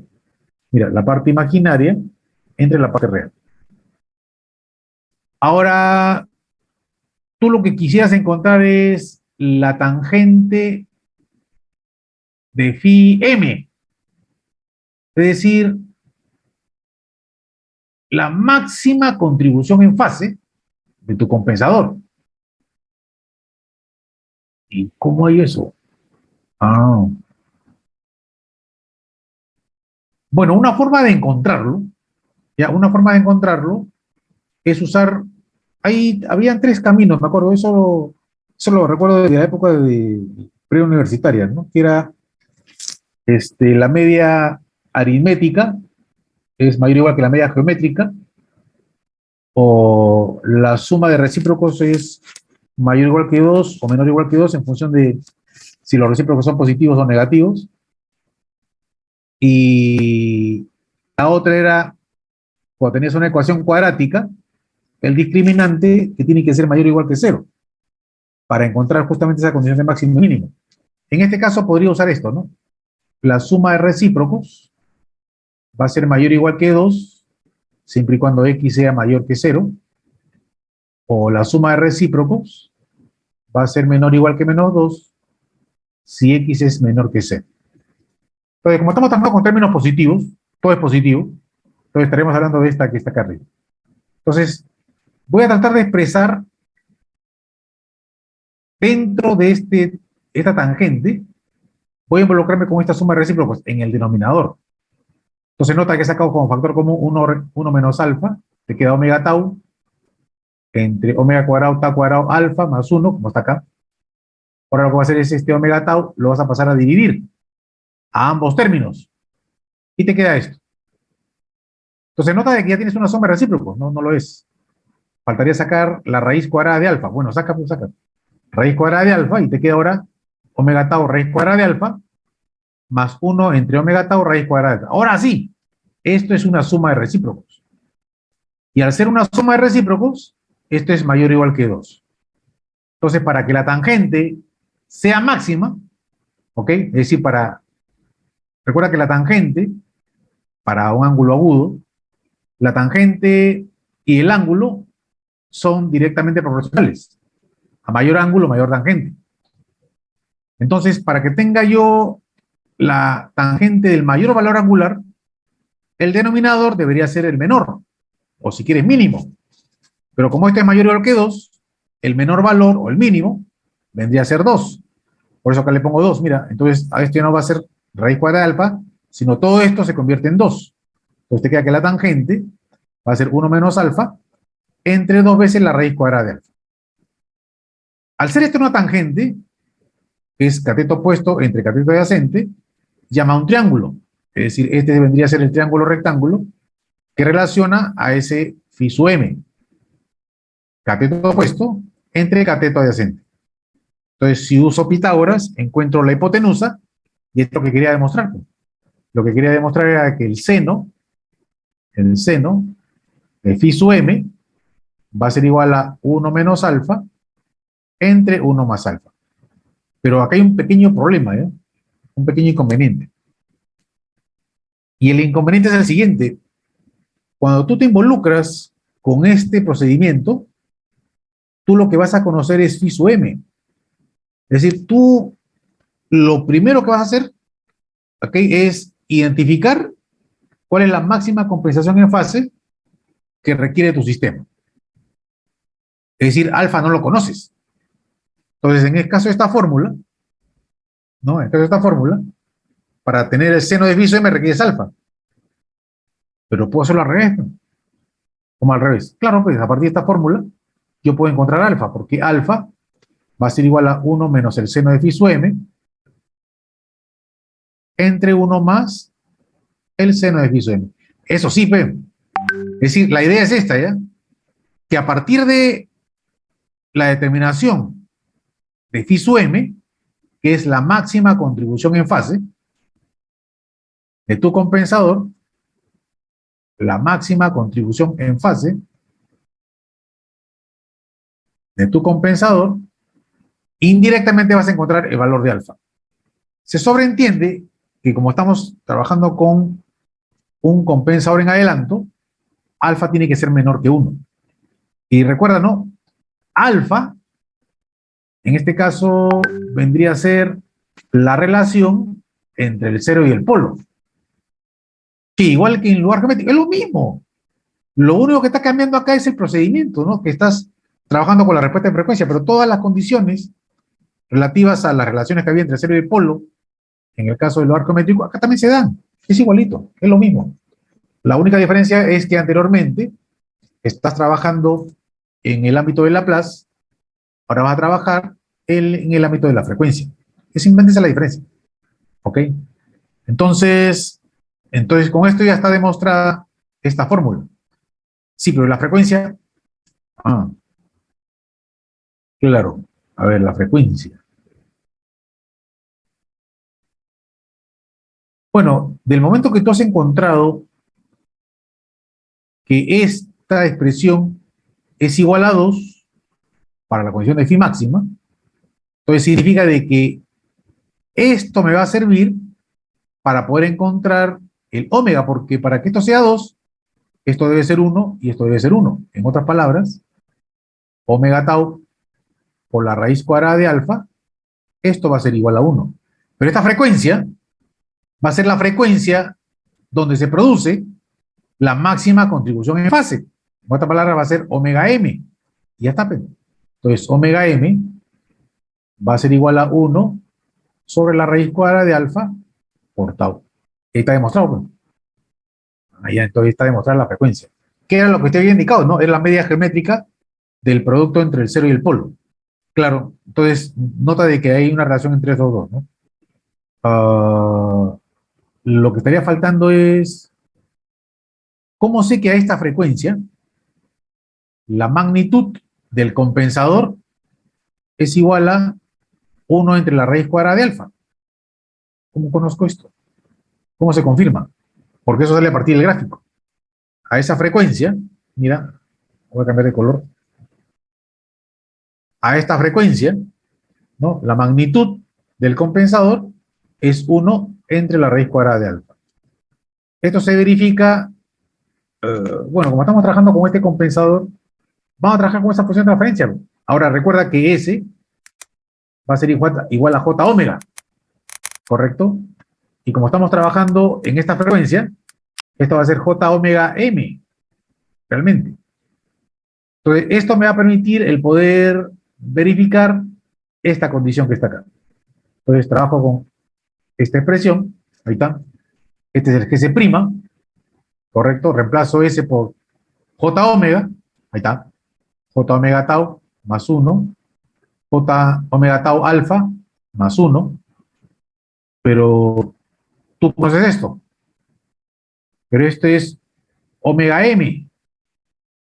Mira, la parte imaginaria entre la parte real. Ahora, tú lo que quisieras encontrar es la tangente de phi m. Es decir, la máxima contribución en fase de tu compensador. ¿Y cómo hay eso? Bueno, una forma de encontrarlo, es usar, habían 3 caminos, me acuerdo, eso lo recuerdo de la época de preuniversitaria, ¿no? Que era la media aritmética, es mayor o igual que la media geométrica, o la suma de recíprocos es mayor o igual que 2 o menor o igual que 2 en función de si los recíprocos son positivos o negativos. Y la otra era, cuando tenías una ecuación cuadrática, el discriminante que tiene que ser mayor o igual que 0, para encontrar justamente esa condición de máximo y mínimo. En este caso podría usar esto, ¿no? La suma de recíprocos va a ser mayor o igual que 2, siempre y cuando x sea mayor que 0, o la suma de recíprocos va a ser menor o igual que menos 2, si x es menor que 0. Entonces, como estamos trabajando con términos positivos, todo es positivo, entonces estaremos hablando de esta que está acá arriba. Entonces, voy a tratar de expresar dentro de esta tangente, voy a involucrarme con esta suma de recíprocos en el denominador. Entonces, nota que he sacado como factor común 1 menos alfa, te queda omega tau, entre omega cuadrado, tau cuadrado, alfa, más 1, como está acá. Ahora lo que va a hacer es este omega tau, lo vas a pasar a dividir a ambos términos. Y te queda esto. Entonces, nota de que ya tienes una suma de recíprocos, no lo es. Faltaría sacar la raíz cuadrada de alfa. Bueno, saca. Raíz cuadrada de alfa y te queda ahora omega tau raíz cuadrada de alfa más 1 entre omega tau raíz cuadrada de alfa. Ahora sí, esto es una suma de recíprocos. Y al ser una suma de recíprocos, esto es mayor o igual que 2. Entonces, para que la tangente sea máxima, ¿ok? Es decir, recuerda que la tangente, para un ángulo agudo, la tangente y el ángulo son directamente proporcionales. A mayor ángulo, mayor tangente. Entonces, para que tenga yo la tangente del mayor valor angular, el denominador debería ser el menor, o si quieres mínimo. Pero como este es mayor o igual que 2, el menor valor, o el mínimo, vendría a ser 2. Por eso acá le pongo 2, mira. Entonces, a esto ya no va a ser raíz cuadrada de alfa, sino todo esto se convierte en 2. Entonces, te queda que la tangente va a ser 1 menos alfa entre 2 veces la raíz cuadrada de alfa. Al ser esto una tangente, que es cateto opuesto entre cateto adyacente, llama a un triángulo. Es decir, este vendría a ser el triángulo rectángulo que relaciona a ese phi sub m. Cateto opuesto entre cateto adyacente. Entonces, si uso Pitágoras, encuentro la hipotenusa, y es lo que quería demostrar. Lo que quería demostrar era que el seno de phi sub m va a ser igual a 1 menos alfa entre 1 más alfa. Pero acá hay un pequeño problema, ¿eh? Un pequeño inconveniente. Y el inconveniente es el siguiente. Cuando tú te involucras con este procedimiento, tú lo que vas a conocer es phi sub m. Es decir, tú lo primero que vas a hacer, ¿okay?, es identificar cuál es la máxima compensación en fase que requiere tu sistema. Es decir, alfa no lo conoces. Entonces, en el caso de esta fórmula, ¿no? En el caso de esta fórmula, para tener el seno de phi sub m requieres alfa. Pero puedo hacerlo al revés, ¿no? ¿Cómo al revés? Claro, pues a partir de esta fórmula, yo puedo encontrar alfa, porque alfa va a ser igual a 1 menos el seno de phi sub m entre 1 más el seno de phi sub m. Eso sí, pues. Es decir, la idea es esta, ¿ya? Que a partir de la determinación de phi sub m, que es la máxima contribución en fase de tu compensador, la máxima contribución en fase de tu compensador, indirectamente vas a encontrar el valor de alfa. Se sobreentiende que como estamos trabajando con un compensador en adelanto, alfa tiene que ser menor que 1. Y recuerda, ¿no? Alfa, en este caso, vendría a ser la relación entre el cero y el polo. Que igual que en lugar geométrico, es lo mismo. Lo único que está cambiando acá es el procedimiento, ¿no? Que estás trabajando con la respuesta en frecuencia, pero todas las condiciones relativas a las relaciones que había entre el cero y el polo, en el caso del lugar geométrico, acá también se dan. Es igualito, es lo mismo. La única diferencia es que anteriormente estás trabajando en el ámbito de Laplace, ahora vas a trabajar en el ámbito de la frecuencia. Es simplemente esa la diferencia. ¿Ok? Entonces, con esto ya está demostrada esta fórmula. Sí, pero la frecuencia... Ah, claro. A ver, la frecuencia. Bueno, del momento que tú has encontrado que esta expresión es igual a 2 para la condición de phi máxima, entonces significa de que esto me va a servir para poder encontrar el omega, porque para que esto sea 2, esto debe ser 1 y esto debe ser 1. En otras palabras, omega tau por la raíz cuadrada de alfa, esto va a ser igual a 1. Pero esta frecuencia va a ser la frecuencia donde se produce la máxima contribución en fase. En otras palabras, va a ser omega m. Y ya está. Entonces, omega m va a ser igual a 1 sobre la raíz cuadrada de alfa por tau. Ahí está demostrado, pues. Ahí entonces está demostrada la frecuencia. ¿Qué era lo que usted había indicado? ¿No? Es la media geométrica del producto entre el cero y el polo. Claro, entonces, nota de que hay una relación entre estos dos, ¿no? Lo que estaría faltando es, ¿cómo sé que a esta frecuencia la magnitud del compensador es igual a 1 entre la raíz cuadrada de alfa? ¿Cómo conozco esto? ¿Cómo se confirma? Porque eso sale a partir del gráfico. A esa frecuencia, mira, voy a cambiar de color. A esta frecuencia, ¿no? La magnitud del compensador es 1 entre la raíz cuadrada de alfa. Esto se verifica, bueno, como estamos trabajando con este compensador, vamos a trabajar con esa función de transferencia. Ahora, recuerda que S va a ser igual a J omega, ¿correcto? Y como estamos trabajando en esta frecuencia, esto va a ser J omega M, realmente. Entonces, esto me va a permitir el poder verificar esta condición que está acá. Entonces trabajo con esta expresión, ahí está. Este es el GC', correcto, reemplazo S por J omega, ahí está, J omega tau más 1, J omega tau alfa más 1, pero tú conoces esto, pero este es omega m,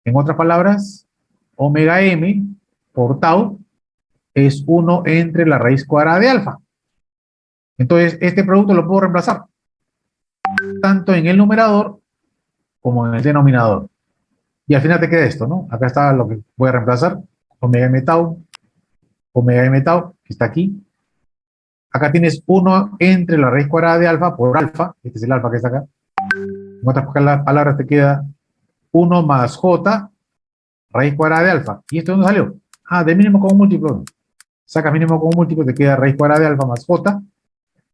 en otras palabras, omega m por tau es 1 entre la raíz cuadrada de alfa. Entonces, este producto lo puedo reemplazar tanto en el numerador como en el denominador. Y al final te queda esto, ¿no? Acá está lo que voy a reemplazar, omega m tau, que está aquí. Acá tienes 1 entre la raíz cuadrada de alfa por alfa, este es el alfa que está acá. En otras palabras te queda 1 más j raíz cuadrada de alfa. ¿Y esto dónde salió? Ah, de mínimo común múltiplo. Sacas mínimo común múltiplo, te queda raíz cuadrada de alfa más j,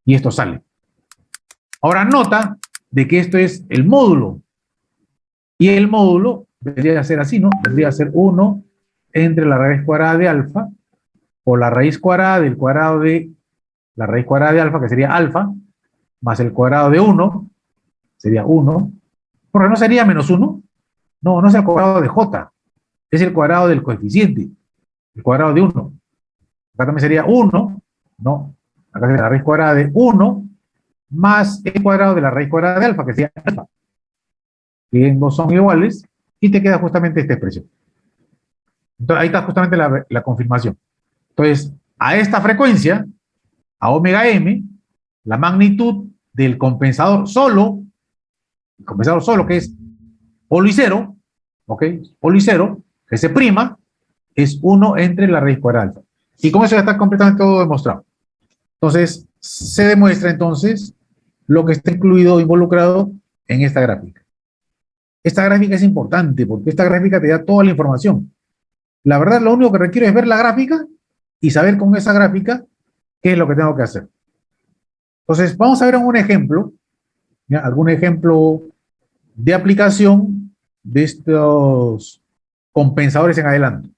y esto sale. Ahora nota de que esto es el módulo. Y el módulo vendría a ser así, ¿no? Vendría a ser 1 entre la raíz cuadrada de alfa por la raíz cuadrada del cuadrado de la raíz cuadrada de alfa, que sería alfa, más el cuadrado de 1, sería 1. Porque no sería menos 1. No, no es el cuadrado de j. Es el cuadrado del coeficiente. El cuadrado de 1. Acá también sería 1. No. Acá sería la raíz cuadrada de 1 más el cuadrado de la raíz cuadrada de alfa, que sería alfa. Que ambos son iguales, y te queda justamente esta expresión. Entonces, ahí está justamente la confirmación. Entonces, a esta frecuencia, a omega m, la magnitud del compensador solo, el compensador solo, que es polo y cero, ¿ok? Polo y cero, que se prima, es 1 entre la raíz cuadrada alfa. Y con eso ya está completamente todo demostrado. Entonces, se demuestra entonces lo que está incluido, involucrado en esta gráfica. Esta gráfica es importante porque esta gráfica te da toda la información. La verdad, lo único que requiero es ver la gráfica y saber con esa gráfica qué es lo que tengo que hacer. Entonces, vamos a ver un ejemplo, ¿ya? Algún ejemplo de aplicación de estos compensadores en adelanto.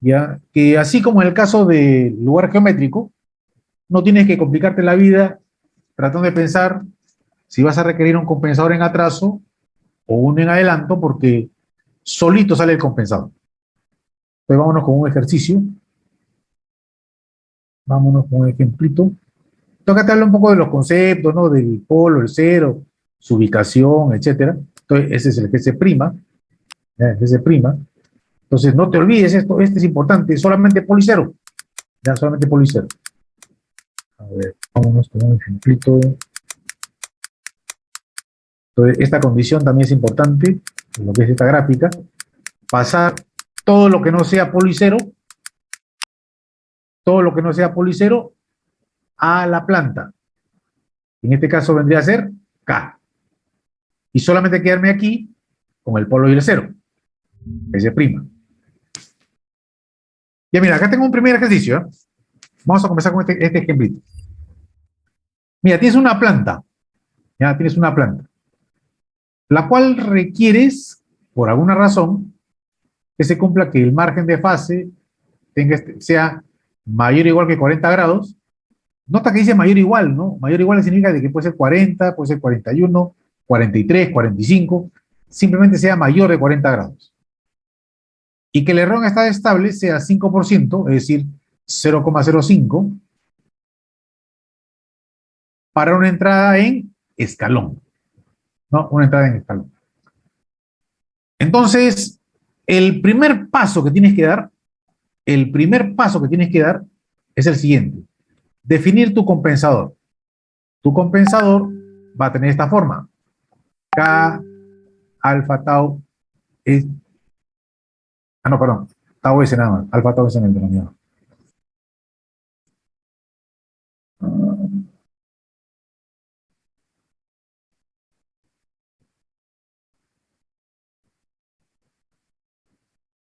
¿Ya? Que así como en el caso del lugar geométrico, no tienes que complicarte la vida tratando de pensar si vas a requerir un compensador en atraso o uno en adelanto, porque solito sale el compensador. Entonces vámonos con un ejercicio. Vámonos con un ejemplito. Toca te hablar un poco de los conceptos, ¿no? Del polo, el cero, su ubicación, etcétera. Entonces ese es el GC', ¿ya? El GC'. Entonces no te olvides esto, este es importante, solamente polo y cero. Ya, solamente polo y cero. A ver, vámonos con un ejemplito. Entonces, esta condición también es importante, en lo que es esta gráfica. Pasar todo lo que no sea polo y cero, todo lo que no sea polo y cero, a la planta. En este caso vendría a ser K. Y solamente quedarme aquí con el polo y el cero. S'. Ya mira, acá tengo un primer ejercicio, ¿eh? Vamos a comenzar con este ejemplito. Mira, tienes una planta. Ya tienes una planta. La cual requieres, por alguna razón, que se cumpla que el margen de fase sea mayor o igual que 40 grados. Nota que dice mayor o igual, ¿no? Mayor o igual significa de que puede ser 40, puede ser 41, 43, 45, simplemente sea mayor de 40 grados. Y que el error en estado estable sea 5%, es decir, 0,05, para una entrada en escalón. ¿No? Una entrada en escalón. Entonces, el primer paso que tienes que dar es el siguiente. Definir tu compensador. Tu compensador va a tener esta forma. K, alfa, tau, es... Ah, no, perdón. Tau S nada más. Alfa, tau S en el denominador.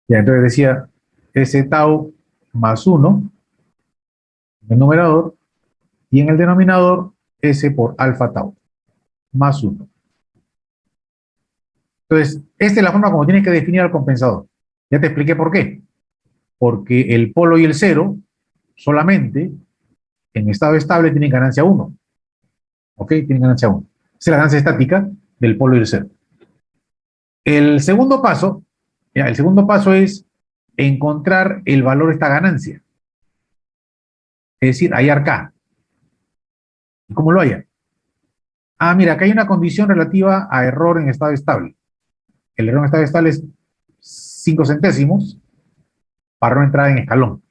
Ya, entonces decía S tau más 1 en el numerador y en el denominador S por alfa tau más 1. Entonces, esta es la forma como tienes que definir al compensador. Ya te expliqué por qué. Porque el polo y el cero solamente en estado estable tienen ganancia 1. ¿Ok? Tienen ganancia 1. Esa es la ganancia estática del polo y el cero. El segundo paso es encontrar el valor de esta ganancia. Es decir, hallar K. ¿Y cómo lo hallan? Ah, mira, acá hay una condición relativa a error en estado estable. El error en estado estable es 5 centésimos para no entrar en escalón.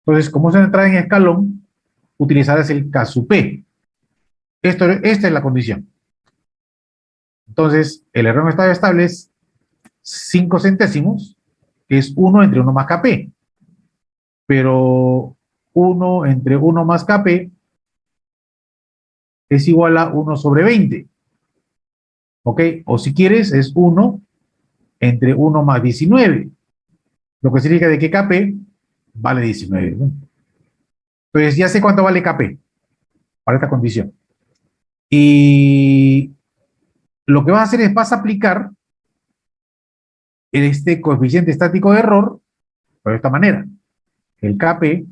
Entonces, como es una entrada en escalón, utilizarás el K sub P. Esta es la condición. Entonces, el error en estado estable es 5 centésimos, que es 1 entre 1 más Kp. Pero 1 entre 1 más Kp es igual a 1 sobre 20. ¿Ok? O si quieres, es 1 entre 1 más 19. Lo que significa de que Kp vale 19. ¿No? Entonces, ya sé cuánto vale Kp para esta condición. Y lo que vas a hacer es, vas a aplicar este coeficiente estático de error de esta manera. El Kp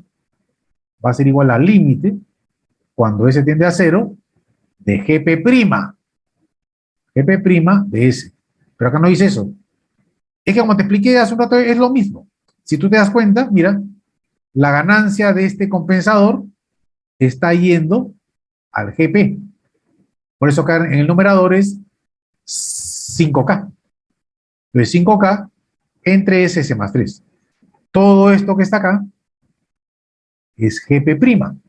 va a ser igual al límite, cuando S tiende a 0, de Gp'. Gp' de S. Pero acá no dice eso. Es que como te expliqué hace un rato, es lo mismo. Si tú te das cuenta, mira, la ganancia de este compensador está yendo al Gp. Por eso acá en el numerador es 5K. Entonces 5K entre S más 3. Todo esto que está acá es Gp'.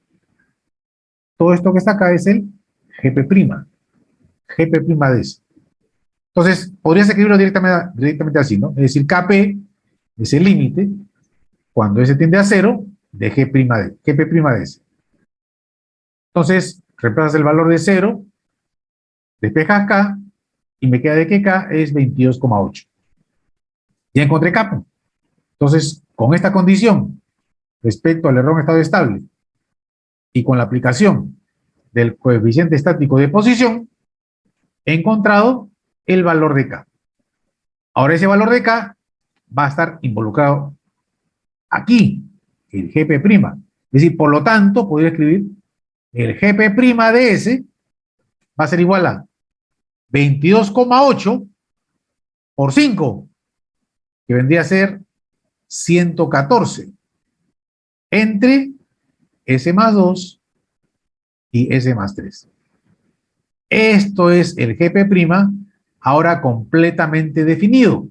Todo esto que está acá es el Gp'. Gp' de S. Entonces, podrías escribirlo directamente así, ¿no? Es decir, Kp es el límite cuando S tiende a 0 de Gp' de S. Entonces, reemplazas el valor de 0, despejas K, y me queda de que K es 22,8. Ya encontré K. Entonces, con esta condición, respecto al error en estado estable, y con la aplicación del coeficiente estático de posición, he encontrado el valor de K. Ahora ese valor de K va a estar involucrado aquí, el Gp'. Es decir, por lo tanto, podría escribir el Gp' de S va a ser igual a 22,8 por 5, que vendría a ser 114, entre S más 2 y S más 3. Esto es el Gp' ahora completamente definido.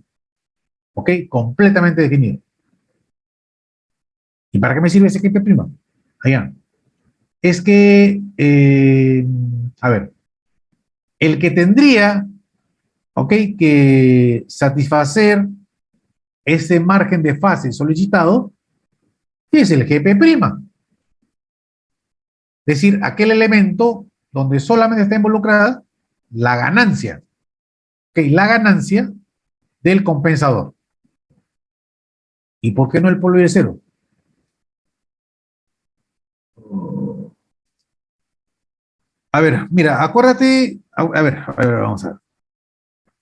¿Ok? Completamente definido. ¿Y para qué me sirve ese Gp'? Allá. Es que, a ver, el que tendría, ¿ok?, que satisfacer ese margen de fase solicitado es el Gp'. Es decir, aquel elemento donde solamente está involucrada la ganancia. ¿Ok? La ganancia del compensador. ¿Y por qué no el polo y el cero? A ver, mira, acuérdate, a ver, vamos a ver.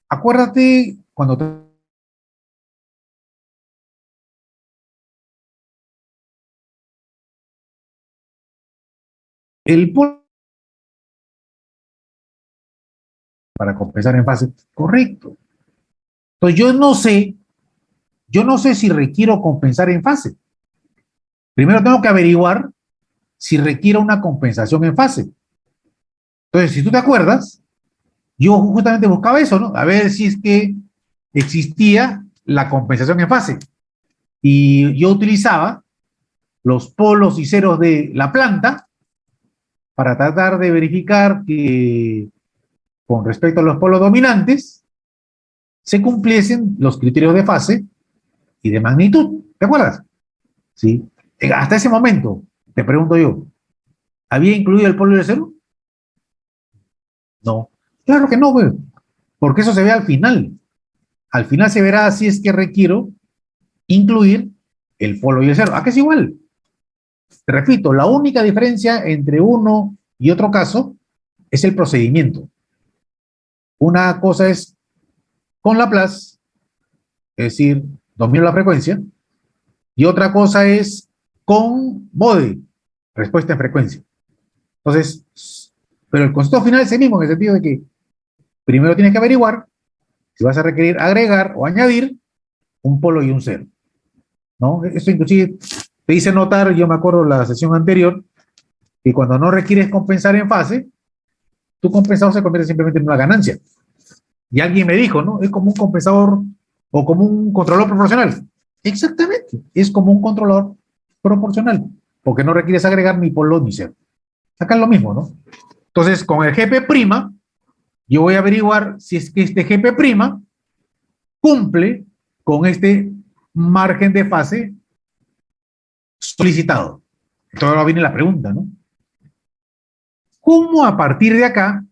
Acuérdate cuando el polo para compensar en fase, correcto. Entonces yo no sé si requiero compensar en fase. Primero tengo que averiguar si requiero una compensación en fase. Entonces, si tú te acuerdas, yo justamente buscaba eso, ¿no? A ver si es que existía la compensación en fase. Y yo utilizaba los polos y ceros de la planta para tratar de verificar que con respecto a los polos dominantes se cumpliesen los criterios de fase y de magnitud. ¿Te acuerdas? Sí. Hasta ese momento, te pregunto yo, ¿había incluido el polo y el cero? No. Claro que no, güey. Porque eso se ve al final. Al final se verá si es que requiero incluir el polo y el cero. ¿A qué es igual? Te repito, la única diferencia entre uno y otro caso es el procedimiento. Una cosa es con Laplace, es decir, domino la frecuencia, y otra cosa es con Bode, respuesta en frecuencia. Entonces, pero el concepto final es el mismo, en el sentido de que primero tienes que averiguar si vas a requerir agregar o añadir un polo y un cero, ¿no? Eso inclusive te hice notar, yo me acuerdo la sesión anterior, que cuando no requieres compensar en fase, tu compensador se convierte simplemente en una ganancia. Y alguien me dijo, ¿no? Es como un compensador o como un controlador proporcional. Exactamente, es como un controlador proporcional, porque no requieres agregar ni polo ni cero. Acá es lo mismo, ¿no? Entonces, con el GP', yo voy a averiguar si es que este GP' cumple con este margen de fase solicitado. Entonces ahora viene la pregunta, ¿no? ¿Cómo a partir de acá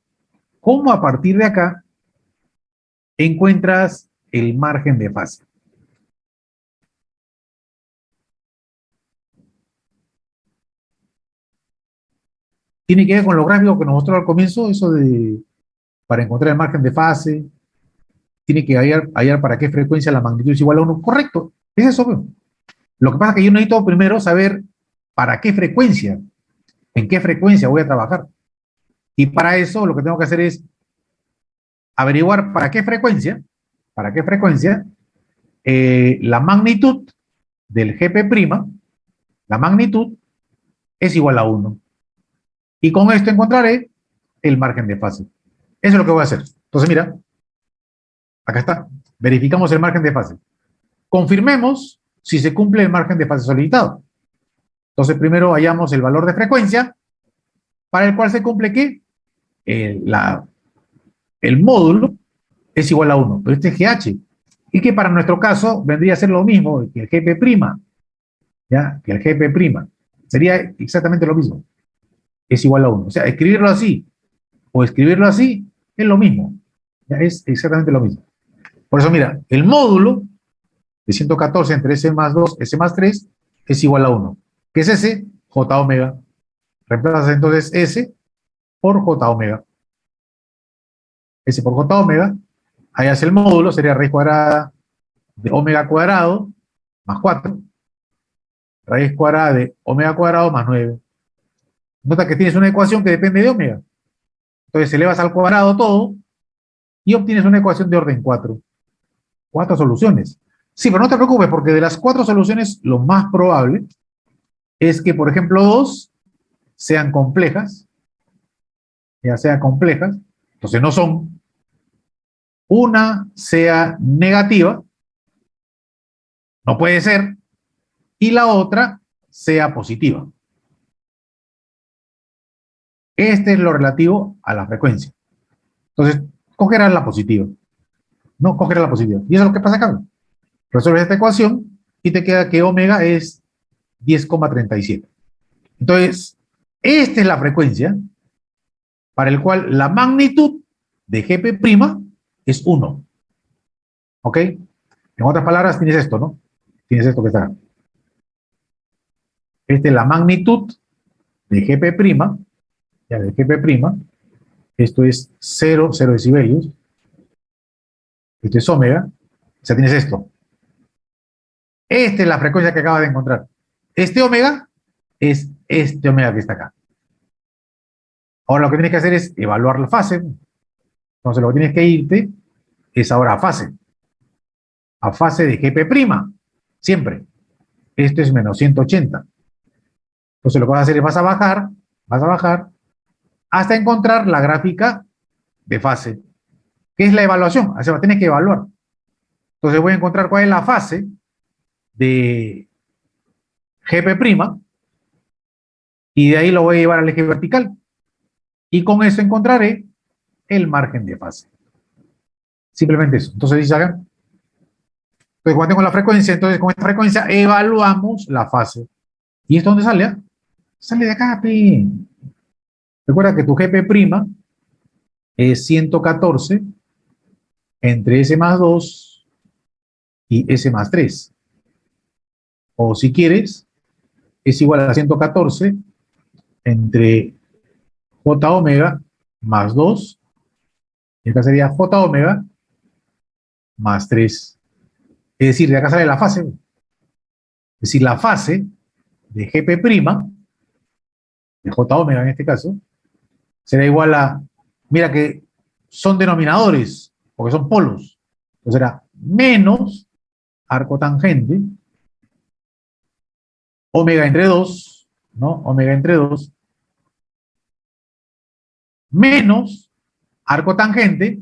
encuentras el margen de fase? Tiene que ver con lo gráfico que nos mostró al comienzo, eso de para encontrar el margen de fase, tiene que hallar para qué frecuencia la magnitud es igual a 1. Correcto, es eso. ¿No? Lo que pasa es que yo necesito primero saber para qué frecuencia, en qué frecuencia voy a trabajar. Y para eso lo que tengo que hacer es averiguar para qué frecuencia, la magnitud del GP', la magnitud es igual a 1. Y con esto encontraré el margen de fase. Eso es lo que voy a hacer. Entonces, mira, acá está. Verificamos el margen de fase. Confirmemos si se cumple el margen de fase solicitado. Entonces, primero hallamos el valor de frecuencia para el cual se cumple que el módulo es igual a 1, pero este es GH. Y que para nuestro caso vendría a ser lo mismo que el GP', ¿ya? Que el GP'. Sería exactamente lo mismo. Es igual a 1. O sea, escribirlo así o escribirlo así es lo mismo. ¿Ya? Es exactamente lo mismo. Por eso, mira, el módulo de 114 entre S más 2, S más 3, es igual a 1. ¿Qué es S? J omega. Reemplazas entonces S por J omega. S por J omega. Ahí hace el módulo, sería raíz cuadrada de omega cuadrado más 4. Raíz cuadrada de omega cuadrado más 9. Nota que tienes una ecuación que depende de omega. Entonces elevas al cuadrado todo y obtienes una ecuación de orden 4. 4 soluciones. Sí, pero no te preocupes, porque de las 4 soluciones, lo más probable es que, por ejemplo, 2 sean complejas, ya sean complejas, entonces no son. Una sea negativa, no puede ser, y la otra sea positiva. Este es lo relativo a la frecuencia. Entonces, cogerás la positiva. No cogerás la positiva. Y eso es lo que pasa acá. Resuelves esta ecuación y te queda que omega es 10,37. Entonces, esta es la frecuencia para el cual la magnitud de GP' es 1. ¿Ok? En otras palabras, tienes esto, ¿no? Tienes esto que está acá. Esta es la magnitud de GP', ya de GP', esto es 0 decibelios, esto es omega, o sea, tienes esto. Esta es la frecuencia que acabas de encontrar. Este omega es este omega que está acá. Ahora lo que tienes que hacer es evaluar la fase. Entonces lo que tienes que irte es ahora a fase de GP', siempre. Esto es menos 180. Entonces lo que vas a hacer es vas a bajar hasta encontrar la gráfica de fase. ¿Qué es la evaluación? O sea, tienes que evaluar. Entonces voy a encontrar cuál es la fase de GP' y de ahí lo voy a llevar al eje vertical. Y con eso encontraré el margen de fase. Simplemente eso. Entonces, dice acá. Entonces, cuando tengo la frecuencia, entonces con esta frecuencia evaluamos la fase. ¿Y esto dónde sale? ¿Ah? Sale de acá, pi. Recuerda que tu GP' es 114 entre S más 2 y S más 3. O si quieres, es igual a 114 entre J omega más 2. Y acá sería J omega más 3. Es decir, de acá sale la fase. Es decir, la fase de GP' de J omega en este caso, será igual a, mira que son denominadores, porque son polos, entonces será menos arco tangente, omega entre 2, ¿no? Omega entre 2, menos arco tangente,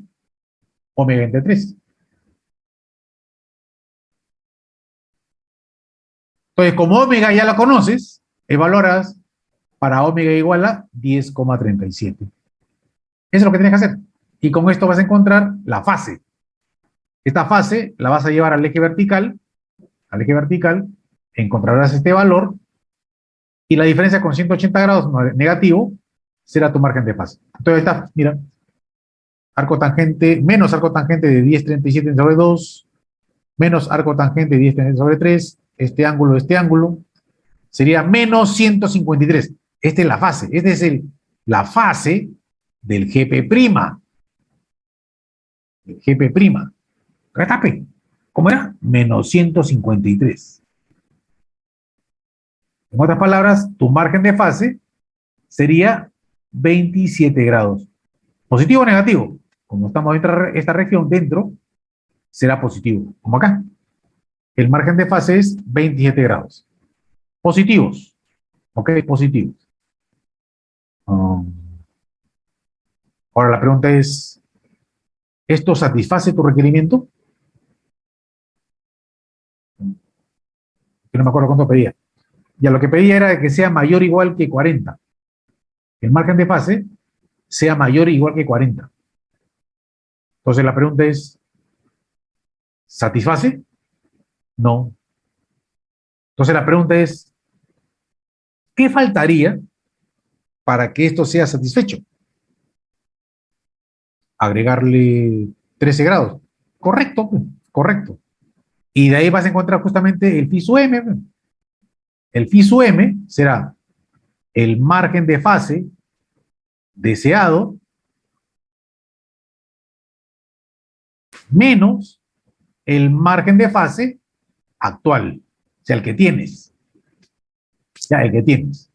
omega entre 3. Entonces, como omega ya la conoces, evaluarás para omega igual a 10,37. Eso es lo que tienes que hacer. Y con esto vas a encontrar la fase. Esta fase la vas a llevar al eje vertical, encontrarás este valor, y la diferencia con 180 grados negativo será tu margen de fase. Entonces, ahí está, mira, arco tangente, menos arco tangente de 10,37 sobre 2, menos arco tangente de 10,37 sobre 3, este ángulo, sería menos 153. Esta es la fase, esta es la fase del GP'. El GP'. Acá está P. ¿Cómo era? Menos 153. En otras palabras, tu margen de fase sería 27 grados. ¿Positivo o negativo? Como estamos dentro de esta región, dentro, será positivo, como acá. El margen de fase es 27 grados. Positivos. Ok, positivos. Ahora la pregunta es, ¿esto satisface tu requerimiento? Yo no me acuerdo cuánto pedía. Ya lo que pedía era que sea mayor o igual que 40. El margen de fase sea mayor o igual que 40. Entonces la pregunta es, ¿satisface? No. Entonces la pregunta es, ¿qué faltaría para que esto sea satisfecho? Agregarle 13 grados. Correcto, correcto. Y de ahí vas a encontrar justamente el phi sub m. El phi sub m será el margen de fase deseado menos el margen de fase actual, o sea, el que tienes. Ya, el que tienes.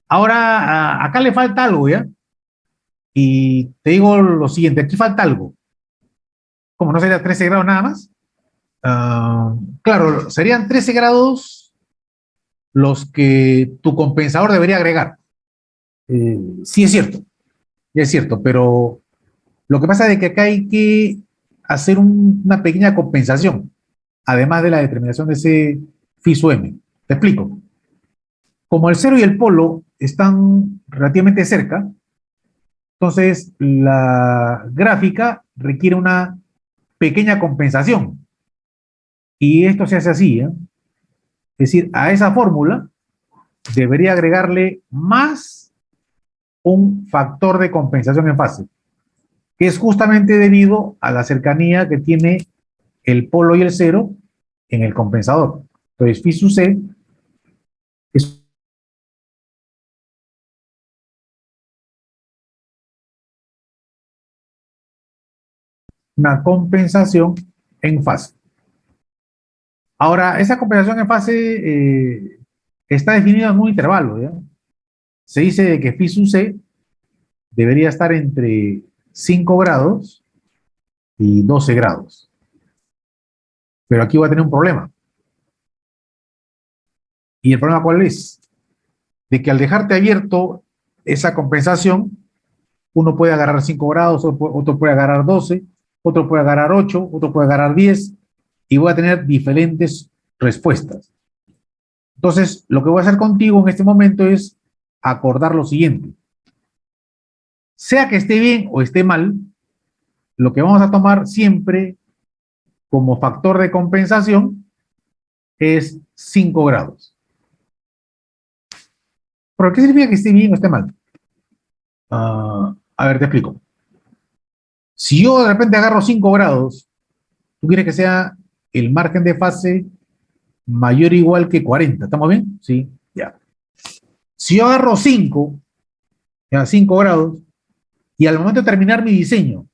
Ahora, acá le falta algo, ¿ya? Y te digo lo siguiente, aquí falta algo. ¿Cómo no sería 13 grados nada más? Claro, serían 13 grados los que tu compensador debería agregar. Sí es cierto, pero lo que pasa es que acá hay que hacer una pequeña compensación, además de la determinación de ese phi sub m. Te explico. Como el cero y el polo están relativamente cerca, entonces la gráfica requiere una pequeña compensación. Y esto se hace así, ¿eh? Es decir, a esa fórmula debería agregarle más un factor de compensación en fase, que es justamente debido a la cercanía que tiene el polo y el cero en el compensador. Entonces, phi sub c es una compensación en fase. Ahora, esa compensación en fase está definida en un intervalo, ¿ya? Se dice que phi sub c debería estar entre 5 grados y 12 grados. Pero aquí voy a tener un problema. ¿Y el problema cuál es? De que al dejarte abierto esa compensación, uno puede agarrar 5 grados, otro puede agarrar 12, otro puede agarrar 8, otro puede agarrar 10, y voy a tener diferentes respuestas. Entonces, lo que voy a hacer contigo en este momento es acordar lo siguiente. Sea que esté bien o esté mal, lo que vamos a tomar siempre como factor de compensación es 5 grados. ¿Pero qué significa que esté bien o esté mal? A ver, te explico. Si yo de repente agarro 5 grados, tú quieres que sea el margen de fase mayor o igual que 40. ¿Estamos bien? Sí, ya. Si yo agarro 5, ya 5 grados, y al momento de terminar mi diseño,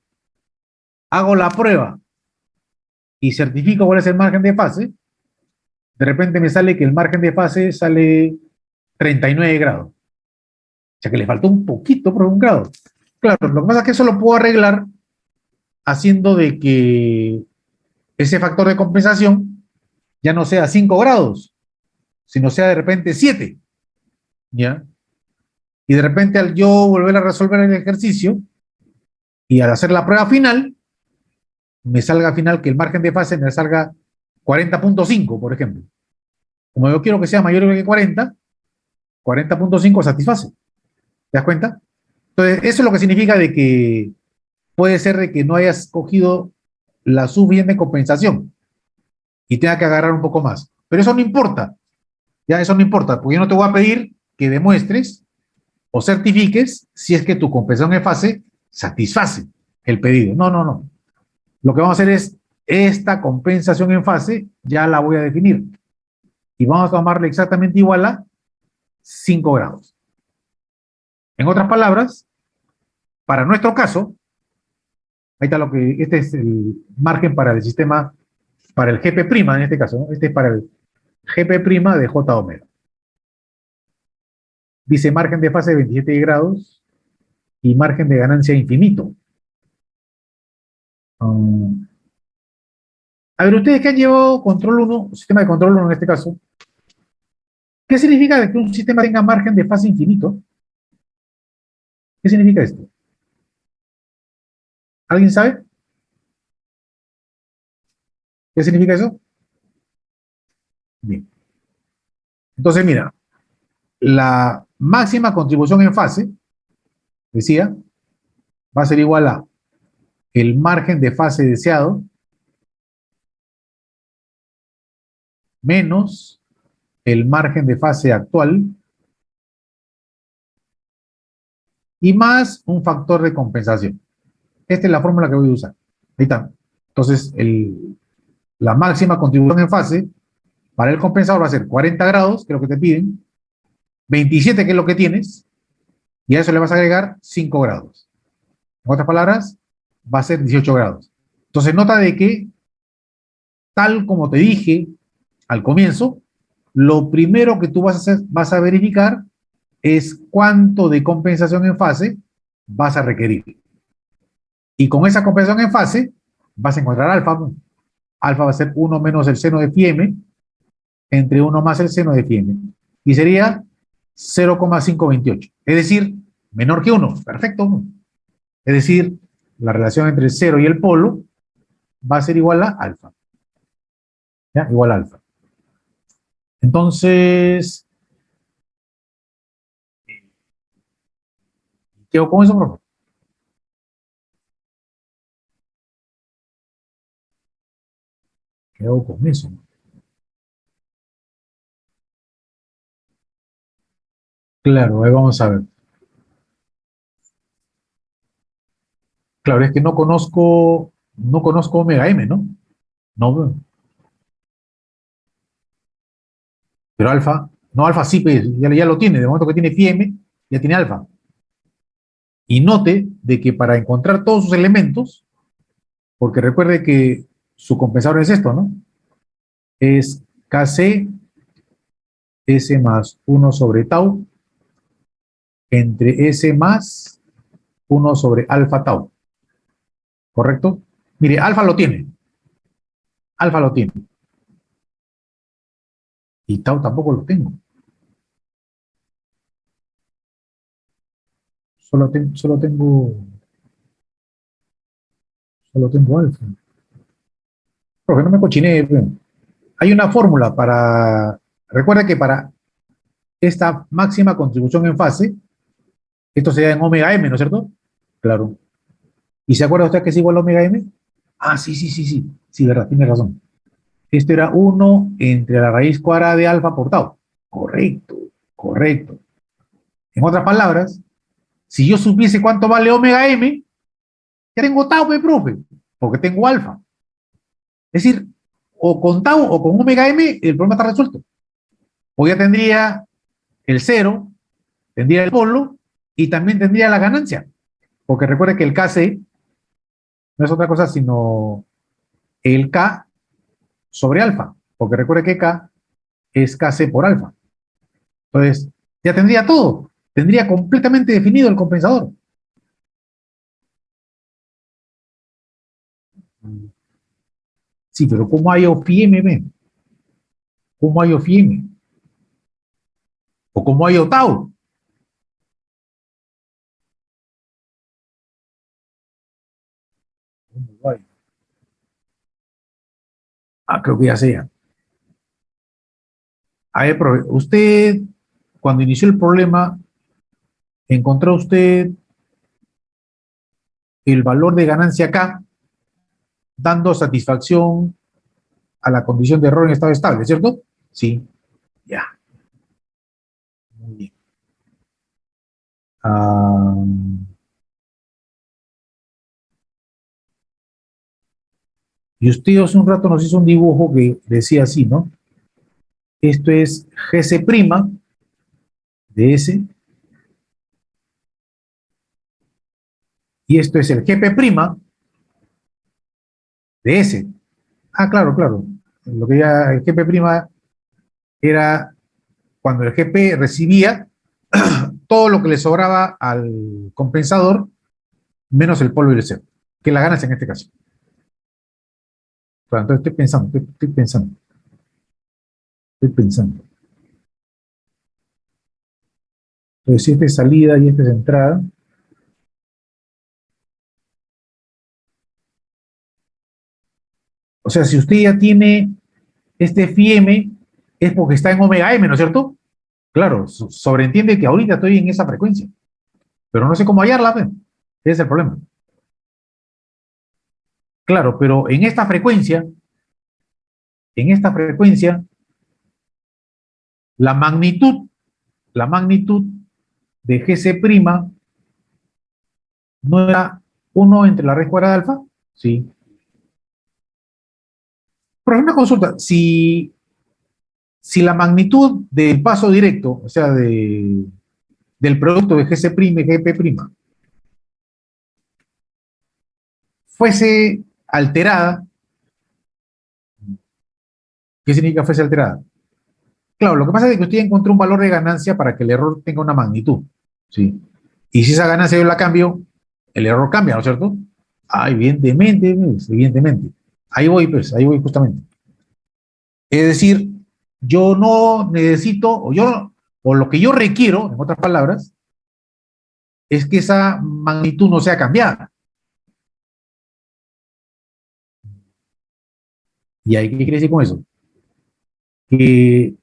hago la prueba y certifico cuál es el margen de fase, de repente me sale que el margen de fase sale 39 grados. sea que le faltó un poquito por un grado. Claro, lo que pasa es que eso lo puedo arreglar haciendo de que ese factor de compensación ya no sea 5 grados, sino sea de repente 7, ¿ya? Y de repente al yo volver a resolver el ejercicio y al hacer la prueba final, me salga al final que el margen de fase me salga 40.5, por ejemplo. Como yo quiero que sea mayor o igual que 40, 40.5 satisface. ¿Te das cuenta? Entonces, eso es lo que significa de que puede ser de que no hayas cogido la suficiente compensación y tenga que agarrar un poco más. Pero eso no importa. Ya, eso no importa, porque yo no te voy a pedir que demuestres o certifiques si es que tu compensación en fase satisface el pedido. No, no, no. Lo que vamos a hacer es esta compensación en fase, ya la voy a definir. Y vamos a tomarle exactamente igual a 5 grados. En otras palabras, para nuestro caso, ahí está lo que, este es el margen para el sistema, para el GP' en este caso, ¿no? Este es para el GP' de J omega. Dice margen de fase de 27 grados y margen de ganancia infinito. A ver, ustedes que han llevado control 1, sistema de control 1 en este caso, ¿qué significa que un sistema tenga margen de fase infinito? ¿Qué significa esto? ¿Alguien sabe? ¿Qué significa eso? Bien. Entonces, mira, la máxima contribución en fase, decía, va a ser igual a el margen de fase deseado menos el margen de fase actual y más un factor de compensación. Esta es la fórmula que voy a usar. Ahí está. Entonces, la máxima contribución en fase para el compensador va a ser 40 grados, que es lo que te piden, 27, que es lo que tienes, y a eso le vas a agregar 5 grados. En otras palabras, va a ser 18 grados. Entonces, nota de que, tal como te dije al comienzo, lo primero que tú vas a hacer, vas a verificar es cuánto de compensación en fase vas a requerir. Y con esa compensación en fase, vas a encontrar alfa. Alfa va a ser 1 menos el seno de phi m entre 1 más el seno de phi m. Y sería 0,528. Es decir, menor que 1. Perfecto. Es decir, la relación entre el 0 y el polo va a ser igual a alfa. ¿Ya? Igual a alfa. Entonces, ¿qué hago con eso, profe? ¿Qué hago con eso? Claro, ahí vamos a ver. Claro, es que no conozco omega m, ¿no? No, pero alfa, no, alfa sí, pues, ya lo tiene, de momento que tiene phi m, ya tiene alfa. Y note de que para encontrar todos sus elementos, porque recuerde que su compensador es esto, ¿no? Es Kc S más 1 sobre tau entre S más 1 sobre alfa tau. ¿Correcto? Mire, alfa lo tiene. Alfa lo tiene. Y tau tampoco lo tengo. Solo tengo alfa. Profe, no me cochiné. Hay una fórmula para... Recuerda que para esta máxima contribución en fase, esto sería en omega m, ¿no es cierto? Claro. ¿Y se acuerda usted que es igual a omega m? Ah, sí. Sí, verdad, tiene razón. Esto era 1 entre la raíz cuadrada de alfa por tau. Correcto. En otras palabras, si yo supiese cuánto vale omega m, ya tengo tau, profe, porque tengo alfa. Es decir, o con tau o con omega m, el problema está resuelto. O ya tendría el 0, tendría el polo y también tendría la ganancia. Porque recuerde que el Kc no es otra cosa sino el K sobre alfa. Porque recuerde que K es Kc por alfa. Entonces, ya tendría todo. tendría completamente definido el compensador. Sí, pero ¿cómo hay OFIM, ven? ¿Cómo hay OFIM? ¿O cómo hay OTAU? Creo que ya sea. A ver, profe, usted, cuando inició el problema, ¿encontró usted el valor de ganancia acá, dando satisfacción a la condición de error en estado estable, ¿cierto? Sí, ya. Muy bien. Y usted hace un rato nos hizo un dibujo que decía así, ¿no? Esto es GC' de S, y esto es el GP' de S. Claro, claro. Lo que ya el GP' era cuando el GP recibía todo lo que le sobraba al compensador, menos el polvo y el cero, que es la ganancia en este caso. Claro, entonces estoy pensando. Entonces, si esta es salida y esta es entrada, o sea, si usted ya tiene este FIM, es porque está en omega M, ¿no es cierto? Claro, sobreentiende que ahorita estoy en esa frecuencia, pero no sé cómo hallarla, ¿ves? Ese es el problema. Claro, pero en esta frecuencia, la magnitud de GC' no era 1 entre la raíz cuadrada de alfa, sí. Pero una consulta, si la magnitud del paso directo, o sea, del producto de GC' y GP', fuese alterada, ¿qué significa fuese alterada? Claro, lo que pasa es que usted encontró un valor de ganancia para que el error tenga una magnitud, ¿sí? Y si esa ganancia yo la cambio, el error cambia, ¿no es cierto? Evidentemente, pues, evidentemente. Ahí voy justamente. Es decir, yo no necesito, o lo que yo requiero, en otras palabras, es que esa magnitud no sea cambiada. ¿Y ahí qué quiere decir con eso? Que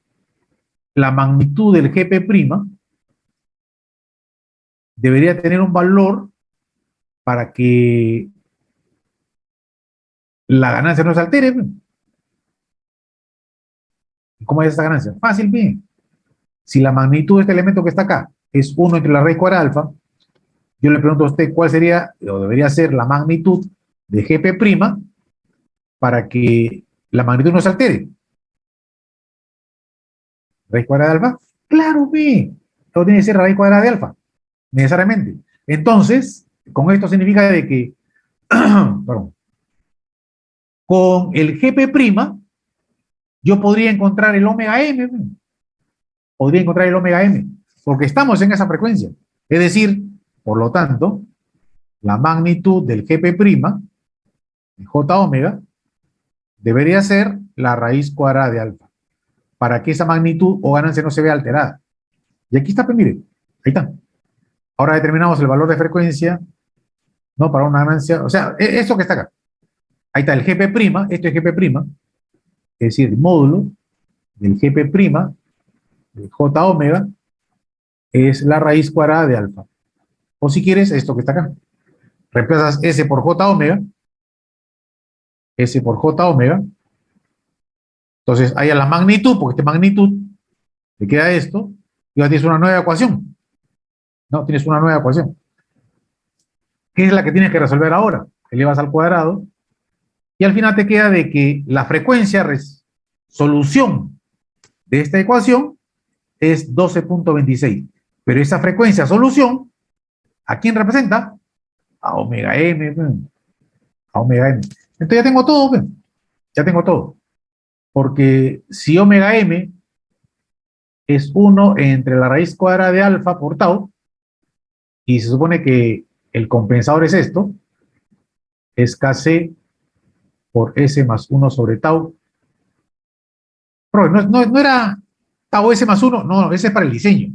la magnitud del GP' debería tener un valor para que la ganancia no se altere. ¿Cómo es esa ganancia? Fácil, bien. Si la magnitud de este elemento que está acá es 1 entre la raíz cuadrada de alfa, yo le pregunto a usted cuál sería, o debería ser la magnitud de GP' para que la magnitud no se altere. ¿Raíz cuadrada de alfa? Claro, bien. Todo tiene que ser raíz cuadrada de alfa, necesariamente. Entonces, con esto significa de que, perdón, con el GP', yo podría encontrar el omega m, porque estamos en esa frecuencia. Es decir, por lo tanto, la magnitud del GP', de J omega, debería ser la raíz cuadrada de alfa, para que esa magnitud o ganancia no se vea alterada. Y aquí está, pues mire, ahí está. Ahora determinamos el valor de frecuencia, ¿no? Para una ganancia, o sea, eso que está acá. Ahí está el GP', esto es GP', es decir, el módulo del GP', de J omega, es la raíz cuadrada de alfa. O si quieres, esto que está acá. Reemplazas S por J omega, S por J omega. Entonces, ahí a la magnitud, porque esta magnitud, te queda esto, y ahora tienes una nueva ecuación. No, tienes una nueva ecuación. ¿Qué es la que tienes que resolver ahora? Elevas al cuadrado, y al final te queda de que la frecuencia solución de esta ecuación es 12.26. Pero esa frecuencia solución, ¿a quién representa? A omega m. A omega m. Entonces ya tengo todo, ya tengo todo. Porque si omega m es 1 entre la raíz cuadrada de alfa por tau, y se supone que el compensador es esto, es Kc por S más 1 sobre tau. Pero no era tau S más 1, no, ese es para el diseño.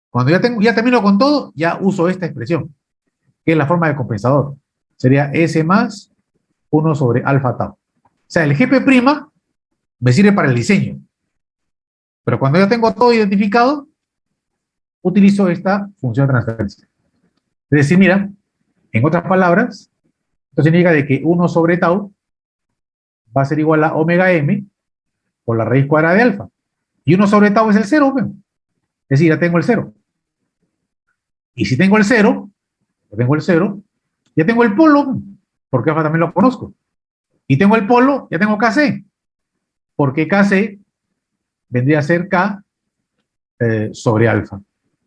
Cuando ya termino con todo, ya uso esta expresión, que es la forma de compensador. Sería S más 1 sobre alfa tau. O sea, el Gp' me sirve para el diseño. Pero cuando ya tengo todo identificado, utilizo esta función de transferencia. Es decir, mira, en otras palabras, esto significa de que 1 sobre tau va a ser igual a omega m por la raíz cuadrada de alfa. Y 1 sobre tau es el 0, ¿ven? Es decir, ya tengo el 0. Y si tengo el 0, ya tengo el polo, porque alfa también lo conozco. Y tengo el polo, ya tengo Kc, porque Kc vendría a ser K sobre alfa.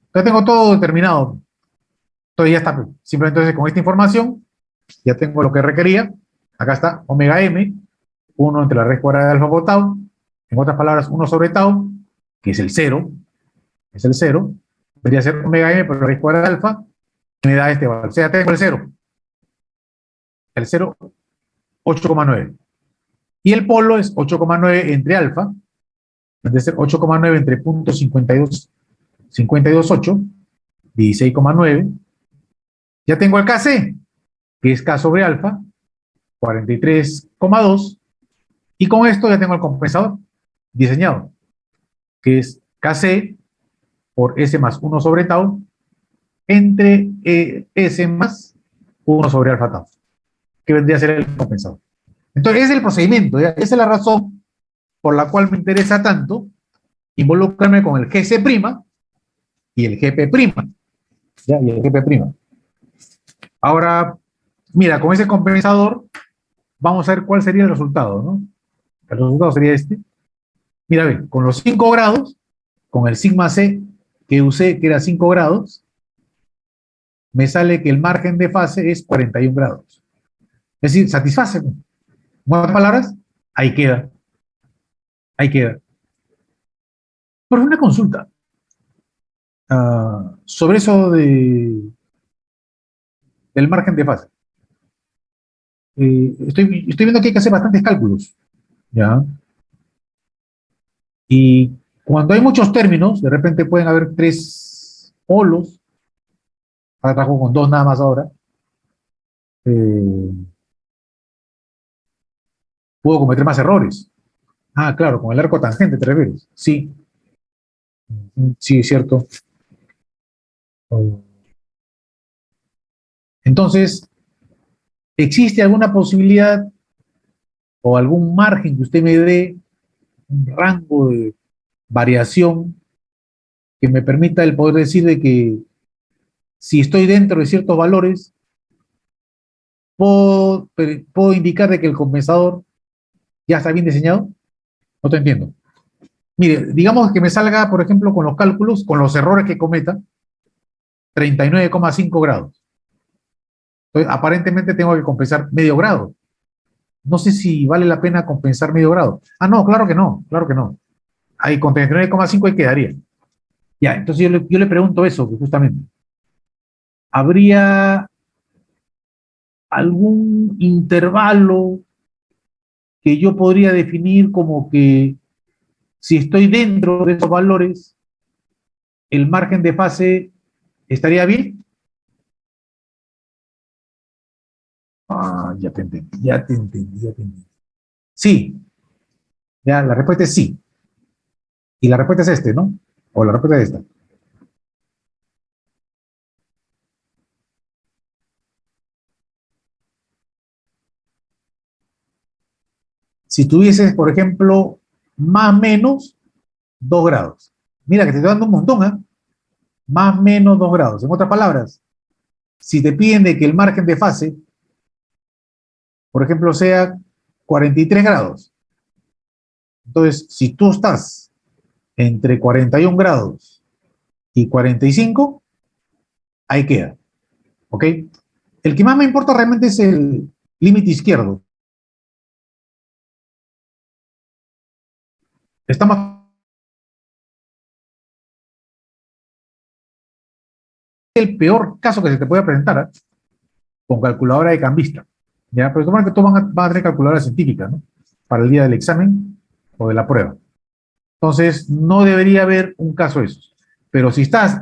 Entonces tengo todo determinado. Entonces ya está. Simplemente entonces con esta información ya tengo lo que requería. Acá está omega m, 1 entre la raíz cuadrada de alfa por tau. En otras palabras, 1 sobre tau, que es el 0. Es el 0. Vendría a ser omega m por la raíz cuadrada de alfa. Me da este valor. O sea, ya tengo el 0. El 0, 8,9. Y el polo es 8,9 entre alfa. Debe ser 8,9 entre punto 52,8, 16,9. Ya tengo el Kc, que es K sobre alfa, 43,2. Y con esto ya tengo el compensador diseñado, que es Kc por S más 1 sobre tau entre S más 1 sobre alfa tau, que vendría a ser el compensador. Entonces, ese es el procedimiento, ¿ya? Esa es la razón por la cual me interesa tanto involucrarme con el Gc' y el Gp'. ¿Ya? Y el Gp'. Ahora, mira, con ese compensador, vamos a ver cuál sería el resultado, ¿no? El resultado sería este. Mira, ve, con los 5 grados, con el sigma c que usé, que era 5 grados, me sale que el margen de fase es 41 grados. Es decir, satisface. En otras palabras, ahí queda. Ahí queda. Por una consulta sobre eso del margen de fase. Estoy viendo que hay que hacer bastantes cálculos, ¿ya? Y cuando hay muchos términos, de repente pueden haber 3 polos. Ahora trabajo con 2 nada más ahora. Puedo cometer más errores. Ah, claro, con el arco tangente te refieres. Sí. Sí, es cierto. Entonces, ¿existe alguna posibilidad o algún margen que usted me dé, un rango de variación que me permita el poder decir de que si estoy dentro de ciertos valores, puedo indicar de que el compensador ya está bien diseñado? No te entiendo. Mire, digamos que me salga, por ejemplo, con los cálculos, con los errores que cometa, 39,5 grados. Entonces, aparentemente tengo que compensar medio grado. No sé si vale la pena compensar medio grado. Ah, no, claro que no, claro que no. Ahí con 39,5 ahí quedaría. Ya, entonces yo le pregunto eso, pues, justamente. ¿Habría algún intervalo que yo podría definir como que si estoy dentro de esos valores, el margen de fase estaría bien? Ah, ya te entendí, ya te entendí, ya te entendí. Sí, ya, la respuesta es sí. Y la respuesta es este, ¿no? O la respuesta es esta. Si tuvieses, por ejemplo, más o menos 2 grados. Mira que te estoy dando un montón, ¿eh? Más o menos 2 grados. En otras palabras, si te piden de que el margen de fase, por ejemplo, sea 43 grados, entonces, si tú estás entre 41 grados y 45, ahí queda, ¿ok? El que más me importa realmente es el límite izquierdo. Estamos el peor caso que se te puede presentar, ¿eh? Con calculadora de cambista. ¿Ya? Pero tomar que todos van a tener calculadora científica, ¿no? Para el día del examen o de la prueba. Entonces, no debería haber un caso de esos. Pero si estás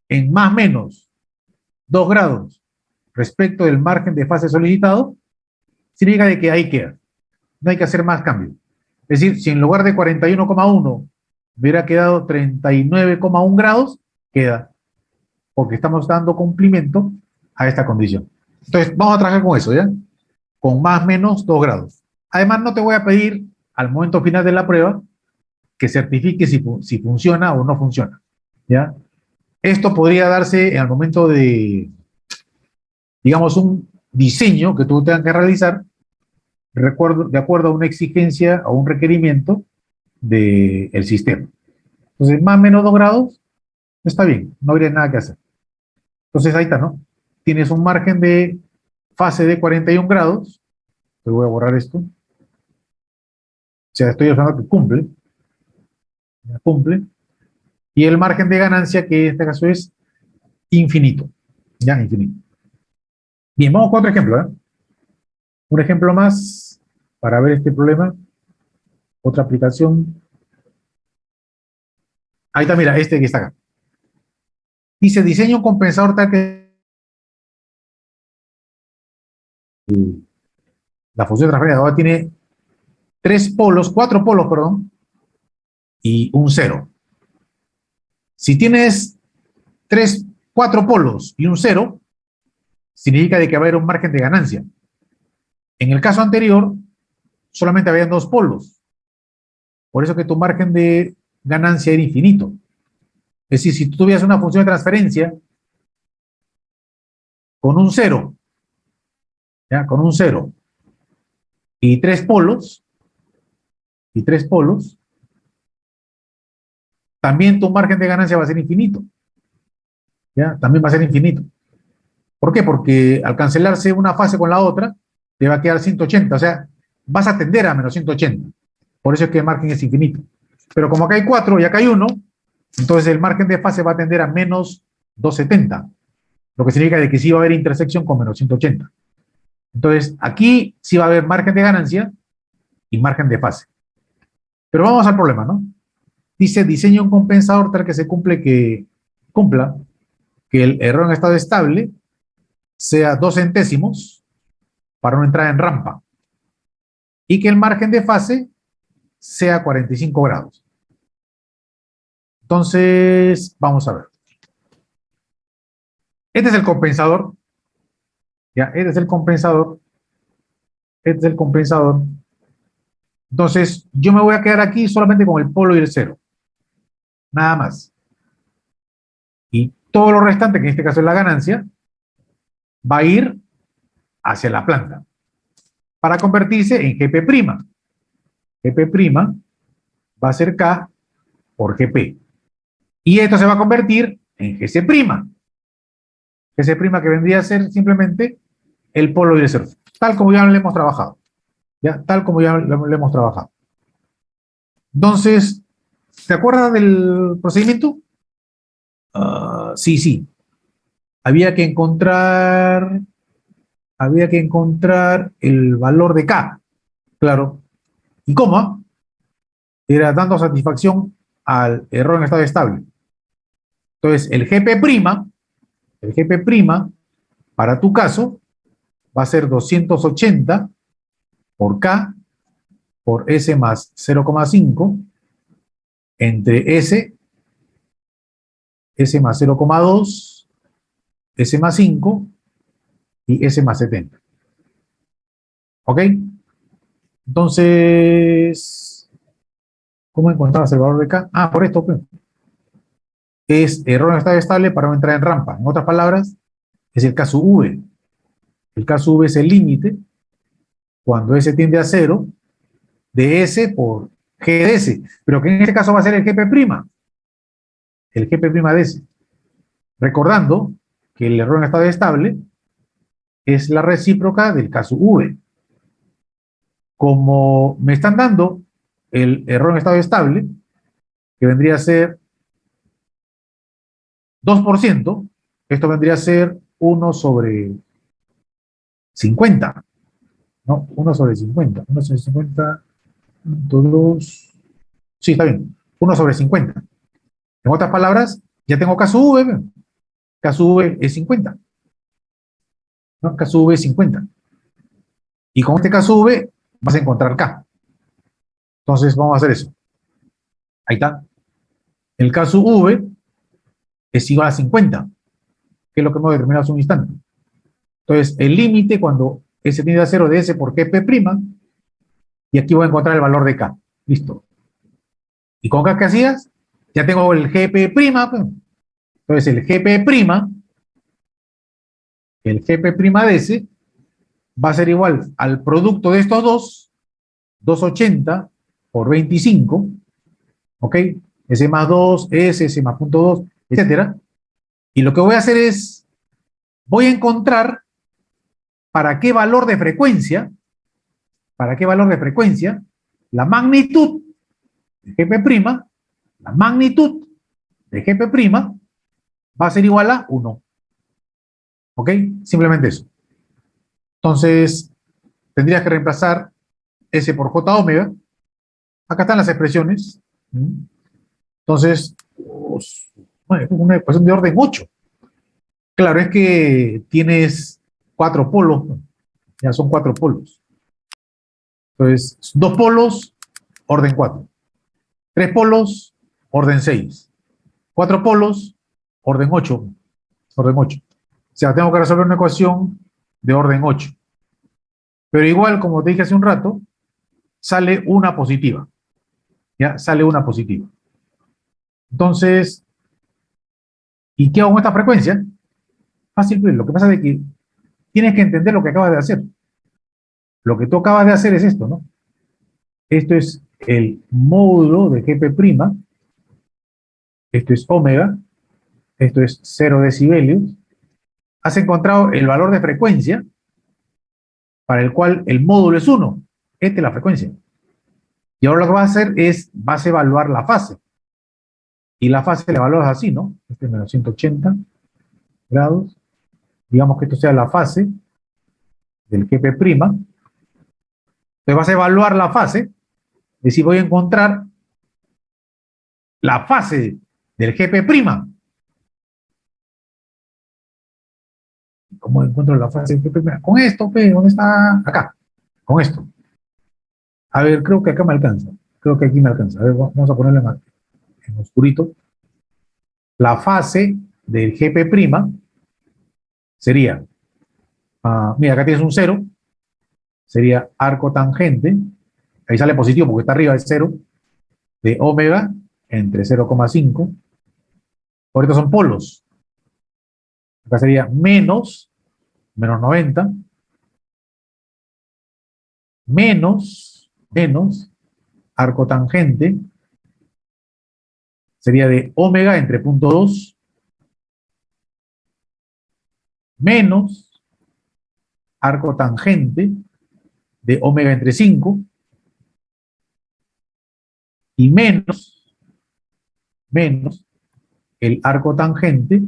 en más o menos 2 grados respecto del margen de fase solicitado, significa de que ahí queda. No hay que hacer más cambios. Es decir, si en lugar de 41,1 hubiera quedado 39,1 grados, queda. Porque estamos dando cumplimiento a esta condición. Entonces, vamos a trabajar con eso, ¿ya? Con más o menos 2 grados. Además, no te voy a pedir al momento final de la prueba que certifique si funciona o no funciona, ¿ya? Esto podría darse en el momento de, digamos, un diseño que tú tengas que realizar de acuerdo a una exigencia o un requerimiento del sistema. Entonces, más o menos 2 grados, está bien, no habría nada que hacer. Entonces, ahí está, ¿no? Tienes un margen de fase de 41 grados. Te voy a borrar esto. O sea, estoy usando que cumple. Ya cumple. Y el margen de ganancia, que en este caso es infinito. Ya, infinito. Bien, vamos con otro ejemplo, ¿eh? Un ejemplo más para ver este problema. Otra aplicación. Ahí está, mira, este que está acá. Dice, diseño un compensador tal que la función de transferencia ahora tiene 4 polos, perdón, y un 0. Si tienes 4 polos y un 0, significa de que va a haber un margen de ganancia. En el caso anterior, solamente habían 2 polos. Por eso que tu margen de ganancia era infinito. Es decir, si tú tuvieras una función de transferencia con un 0, ¿ya? Con un 0 y 3 polos, también tu margen de ganancia va a ser infinito. ¿Ya? También va a ser infinito. ¿Por qué? Porque al cancelarse una fase con la otra, te va a quedar 180. O sea, vas a tender a menos 180. Por eso es que el margen es infinito. Pero como acá hay 4 y acá hay 1, entonces el margen de fase va a tender a menos 270. Lo que significa de que sí va a haber intersección con menos 180. Entonces, aquí sí va a haber margen de ganancia y margen de fase. Pero vamos al problema, ¿no? Dice, diseña un compensador tal que se cumpla que el error en estado estable sea 2 centésimos para una entrada en rampa y que el margen de fase sea 45 grados. Entonces, vamos a ver. Este es el compensador. Ya, este es el compensador. Este es el compensador. Entonces, yo me voy a quedar aquí solamente con el polo y el 0. Nada más. Y todo lo restante, que en este caso es la ganancia, va a ir hacia la planta para convertirse en GP'. GP' va a ser K por GP. Y esto se va a convertir en GC'. GC' que vendría a ser simplemente el polo y el 0. Tal como ya lo hemos trabajado. ¿Ya? Tal como ya lo hemos trabajado. Entonces, ¿te acuerdas del procedimiento? Sí. Había que encontrar el valor de K. Claro. ¿Y cómo? Era dando satisfacción al error en estado estable. Entonces, el GP', para tu caso, va a ser 280 por K por S más 0,5 entre S más 0,2, S más 5 y S más 70. ¿Ok? Entonces, ¿cómo encontrabas el valor de K? Por esto, pues. Es error en estado estable para no entrar en rampa. En otras palabras, es el caso V. El caso V es el límite cuando S tiende a 0 de S por G de S, pero que en este caso va a ser el GP'. El GP' de S. Recordando que el error en estado estable es la recíproca del caso V. Como me están dando el error en estado estable, que vendría a ser 2%, Esto vendría a ser 1 sobre 50, ¿no? 1 sobre 50. 1 sobre 50, 2. Sí, está bien. 1 sobre 50. En otras palabras, ya tengo caso V. Caso V es 50. ¿No? Caso V es 50. Y con este caso V vas a encontrar K. Entonces vamos a hacer eso. Ahí está. El caso V es igual a 50, que es lo que hemos determinado hace un instante. Entonces, el límite cuando S tiende a 0 de S por GP', y aquí voy a encontrar el valor de K. Listo. ¿Y con K qué hacías? Ya tengo el GP', pues. Entonces, el GP' de S va a ser igual al producto de estos dos, 280 por 25, ¿ok? S más 2, S más punto 2, etcétera. Y lo que voy a hacer es, voy a encontrar para qué valor de frecuencia, la magnitud de GP', la magnitud de GP' va a ser igual a 1. ¿Ok? Simplemente eso. Entonces, tendrías que reemplazar S por J omega. Acá están las expresiones. Entonces, bueno, es una ecuación de orden 8. Claro, es que tienes 4 polos. Ya son 4 polos. Entonces, 2 polos, orden 4. 3 polos, orden 6. 4 polos, orden 8. Orden 8. O sea, tengo que resolver una ecuación de orden 8. Pero igual, como te dije hace un rato, sale una positiva. ¿Ya? Sale una positiva. Entonces, ¿y qué hago con esta frecuencia? Fácil, pues. Lo que pasa es que tienes que entender lo que acabas de hacer. Lo que tú acabas de hacer es esto, ¿no? Esto es el módulo de GP'. Esto es omega. Esto es 0 decibelios. Has encontrado el valor de frecuencia para el cual el módulo es 1. Esta es la frecuencia. Y ahora lo que vas a hacer es, vas a evaluar la fase. Y la fase la evalúas así, ¿no? Este es menos 180 grados. Digamos que esto sea la fase del GP'. Entonces vas a evaluar la fase. Es decir, voy a encontrar la fase del GP'. ¿Cómo encuentro la fase del GP'? Con esto, ¿dónde está? Acá. Con esto. A ver, creo que acá me alcanza. Creo que aquí me alcanza. A ver, vamos a ponerle en oscurito. La fase del GP' sería, mira, acá tienes un 0, sería arco tangente, ahí sale positivo porque está arriba del 0, de omega entre 0,5. Ahorita son polos. Acá sería menos 90, menos arco tangente, sería de omega entre punto 2, menos arco tangente de omega entre 5, y menos el arco tangente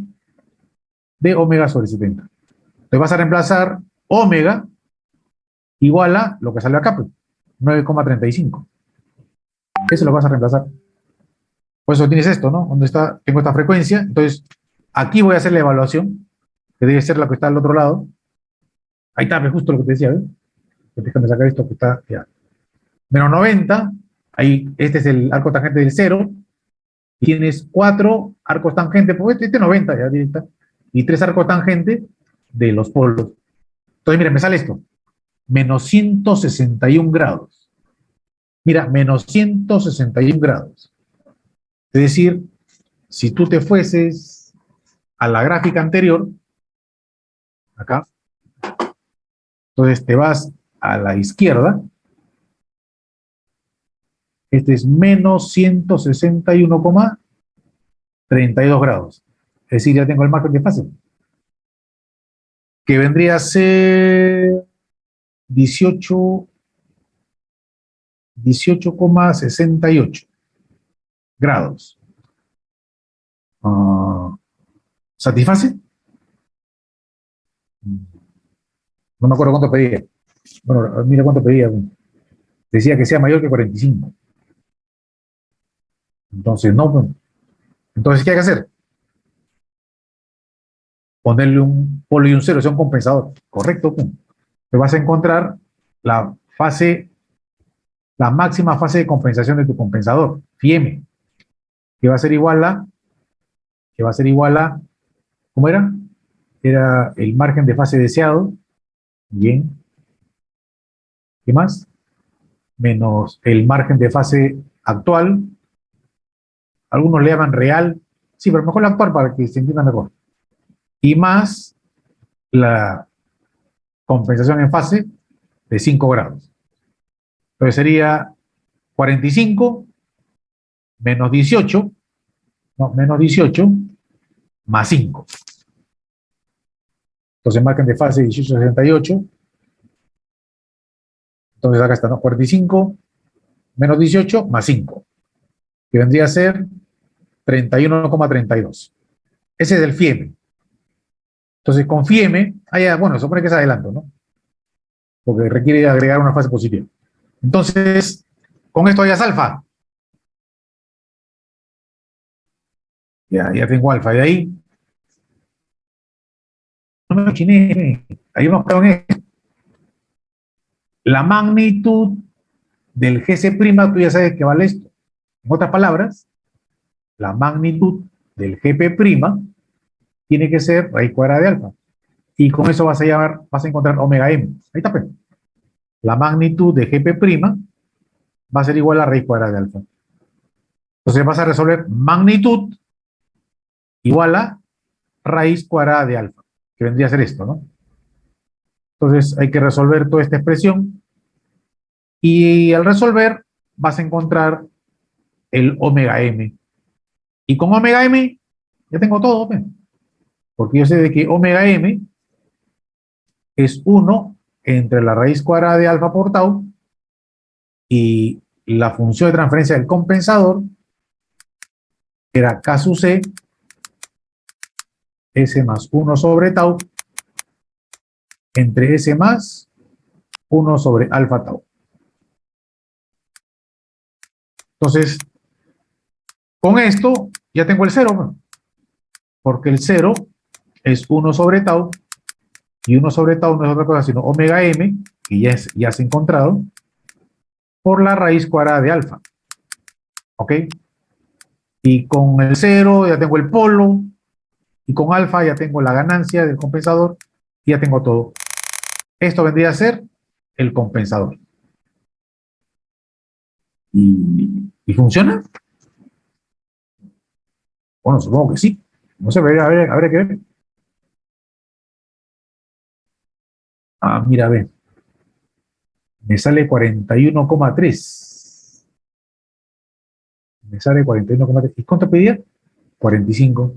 de omega sobre 70. Entonces vas a reemplazar omega igual a lo que sale acá, 9,35. Eso lo vas a reemplazar. Por eso tienes esto, ¿no? Donde está, tengo esta frecuencia. Entonces, aquí voy a hacer la evaluación, que debe ser la que está al otro lado. Ahí está, pues, justo lo que te decía, ¿ves? Déjame sacar esto que está ya. Menos 90, ahí, este es el arco tangente del 0. Y tienes 4 arcos tangentes, pues este 90 ya directa, y 3 arcos tangentes de los polos. Entonces, mira, me sale esto. Menos 161 grados. Mira, menos 161 grados. Es decir, si tú te fueses a la gráfica anterior, acá, entonces te vas a la izquierda, este es menos 161,32 grados. Es decir, ya tengo el margen de fase, que vendría a ser 18,68 grados. ¿Satisface? No me acuerdo cuánto pedía. Bueno, mira cuánto pedía. Decía que sea mayor que 45. Entonces, no. Pues. Entonces, ¿qué hay que hacer? Ponerle un polo y un cero, o sea, un compensador. Correcto. Pues. Te vas a encontrar la máxima fase de compensación de tu compensador, φm, que va a ser igual a, ¿cómo era? Era el margen de fase deseado, bien, ¿qué más? Menos el margen de fase actual, algunos le llaman real, sí, pero mejor el actual para que se entienda mejor, y más la compensación en fase de 5 grados. Entonces sería 45 menos 18, no, menos 18 más 5. Entonces margen de fase 18,68. Entonces acá está, ¿no? 45 menos 18 más 5, que vendría a ser 31,32. Ese es el FIEM. Entonces con FIEM, bueno, se supone que es adelanto, ¿no? Porque requiere agregar una fase positiva. Entonces, con esto ya es alfa. Ya tengo alfa. De ahí, no me chiné, ahí vamos a en esto. La magnitud del GC', tú ya sabes que vale esto. En otras palabras, la magnitud del GP' tiene que ser raíz cuadrada de alfa. Y con eso vas a encontrar omega m. Ahí está, pues. La magnitud de GP' va a ser igual a raíz cuadrada de alfa. Entonces vas a resolver magnitud igual a raíz cuadrada de alfa, que vendría a ser esto, ¿no? Entonces hay que resolver toda esta expresión y al resolver vas a encontrar el omega m. Y con omega m ya tengo todo, pues. Porque yo sé de que omega m es 1 entre la raíz cuadrada de alfa por tau y la función de transferencia del compensador era K sub C S más 1 sobre tau entre S más 1 sobre alfa tau. Entonces, con esto ya tengo el 0, ¿no? Porque el 0 es 1 sobre tau y 1 sobre tau no es otra cosa sino omega m, que ya se ha encontrado, por la raíz cuadrada de alfa. ¿Ok? Y con el 0 ya tengo el polo, y con alfa ya tengo la ganancia del compensador, y ya tengo todo. Esto vendría a ser el compensador. ¿Y funciona? Bueno, supongo que sí. No sé, habría que ver. Ah, mira, a ver. Me sale 41,3. Me sale 41,3. ¿Y cuánto pedía? 45.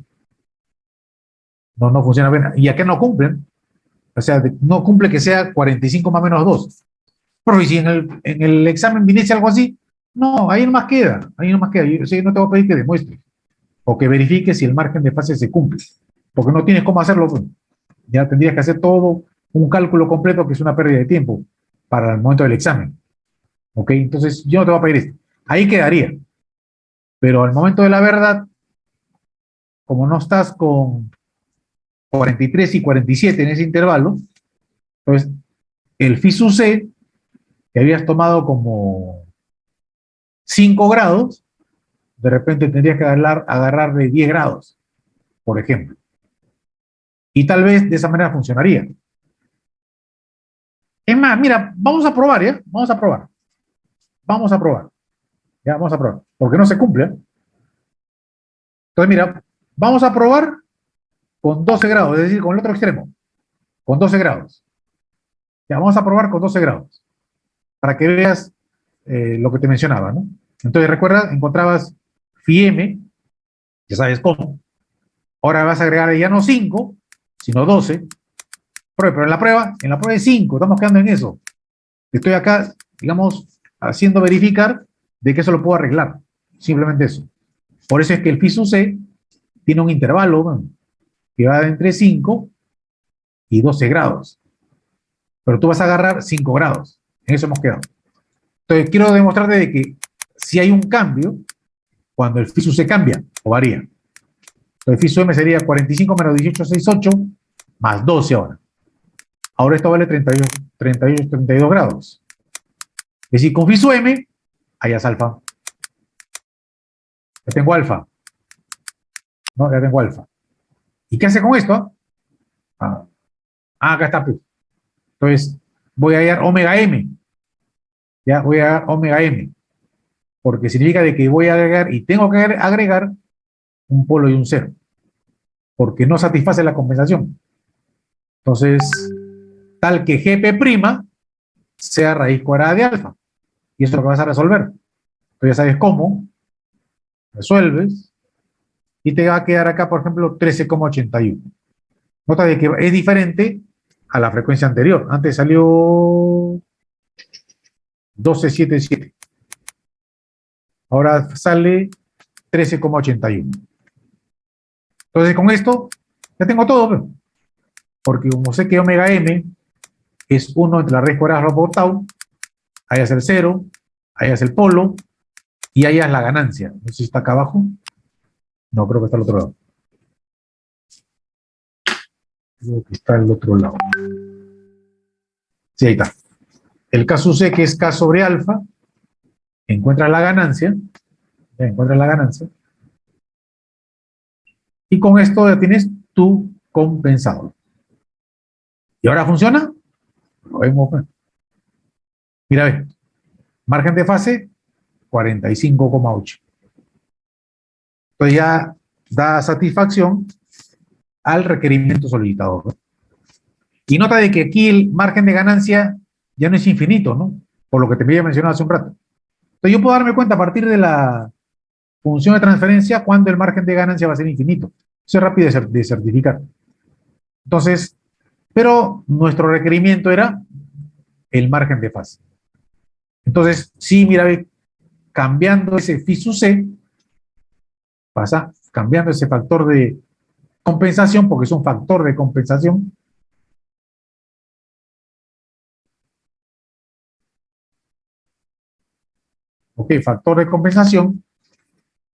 No funciona bien. ¿Y a qué no cumplen? O sea, no cumple que sea 45 más menos 2. Pero si en el examen viniese algo así, no, ahí nomás queda. Yo no te voy a pedir que demuestres o que verifiques si el margen de fase se cumple. Porque no tienes cómo hacerlo. Ya tendrías que hacer todo un cálculo completo que es una pérdida de tiempo para el momento del examen. ¿Ok? Entonces, yo no te voy a pedir esto. Ahí quedaría. Pero al momento de la verdad, como no estás con 43 y 47 en ese intervalo, pues el phi sub c, que habías tomado como 5 grados, de repente tendrías que agarrarle 10 grados, por ejemplo. Y tal vez de esa manera funcionaría. Es más, mira, vamos a probar, ¿ya? Vamos a probar. Ya, vamos a probar. Porque no se cumple, ¿eh? Entonces, mira, vamos a probar con 12 grados, es decir, con el otro extremo, con 12 grados. Ya, vamos a probar con 12 grados, para que veas lo que te mencionaba, ¿no? Entonces, recuerda, encontrabas phi m, ya sabes cómo. Ahora vas a agregar ya no 5, sino 12. Pero en la prueba es 5, estamos quedando en eso. Estoy acá, digamos, haciendo verificar de que eso lo puedo arreglar. Simplemente eso. Por eso es que el phi sub c tiene un intervalo, ¿no?, que va de entre 5 y 12 grados. pero tú vas a agarrar 5 grados. En eso hemos quedado. Entonces, quiero demostrarte de que si hay un cambio, cuando el FISU se cambia o varía. Entonces, FISU M sería 45 menos 18,68 más 12 ahora. Ahora esto vale 32 grados. Es decir, con FISU M, allá es alfa. Ya tengo alfa. No, ya tengo alfa. ¿Y qué hace con esto? Acá está. Pues. Entonces, voy a hallar omega M. Ya voy a hallar omega M. Porque significa de que voy a agregar, y tengo que agregar un polo y un cero. Porque no satisface la compensación. Entonces, tal que GP' sea raíz cuadrada de alfa. Y eso es lo que vas a resolver. Entonces ya sabes cómo. Resuelves. Y te va a quedar acá, por ejemplo, 13,81. Nota de que es diferente a la frecuencia anterior. Antes salió 12,77. Ahora sale 13,81. Entonces con esto ya tengo todo. Porque como sé que omega M es 1 entre la raíz cuadrada por tau, ahí es el 0, ahí es el polo, y ahí es la ganancia. No sé si está acá abajo. No, creo que está al otro lado. Creo que está al otro lado. Sí, ahí está. El caso C, que es K sobre alfa, encuentras la ganancia. Ya encuentras la ganancia. Y con esto ya tienes tu compensador. ¿Y ahora funciona? Lo vemos. Mira, ve. Margen de fase, 45,8. Entonces ya da satisfacción al requerimiento solicitado, ¿no? Y nota de que aquí el margen de ganancia ya no es infinito, ¿no? Por lo que te había mencionado hace un rato. Entonces yo puedo darme cuenta a partir de la función de transferencia cuando el margen de ganancia va a ser infinito. Eso es rápido de certificar. Entonces, pero nuestro requerimiento era el margen de fase. Entonces, sí, mira, ve, cambiando ese phi sub c, pasa, cambiando ese factor de compensación, porque es un factor de compensación, ok, factor de compensación,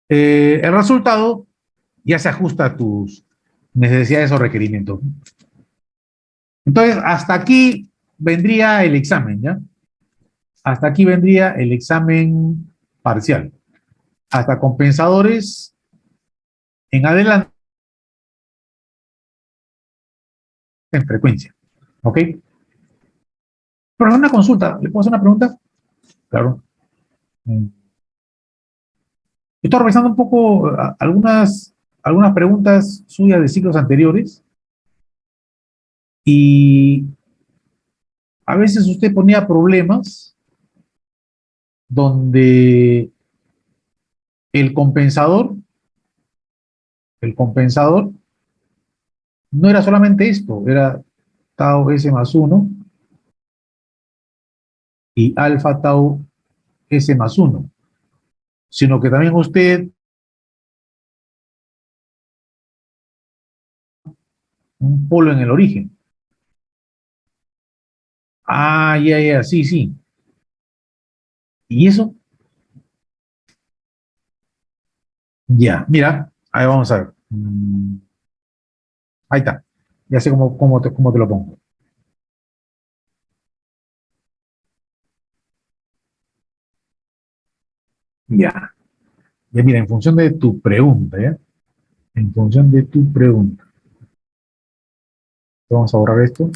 el resultado ya se ajusta a tus necesidades o requerimientos. Entonces, hasta aquí vendría el examen, ¿ya? Hasta aquí vendría el examen parcial. Hasta compensadores en adelante en frecuencia. ¿Ok? Pero una consulta, ¿le puedo hacer una pregunta? Claro. Estoy revisando un poco algunas preguntas suyas de ciclos anteriores y a veces usted ponía problemas donde el compensador no era solamente esto, era tau S más 1 y alfa tau S más 1, sino que también usted un polo en el origen. Ah, ya, sí, sí. ¿Y eso? Ya, mira, ahí vamos a ver. Ahí está. Ya sé cómo te lo pongo. Ya. Ya, mira, en función de tu pregunta, ¿ya? En función de tu pregunta. Vamos a borrar esto.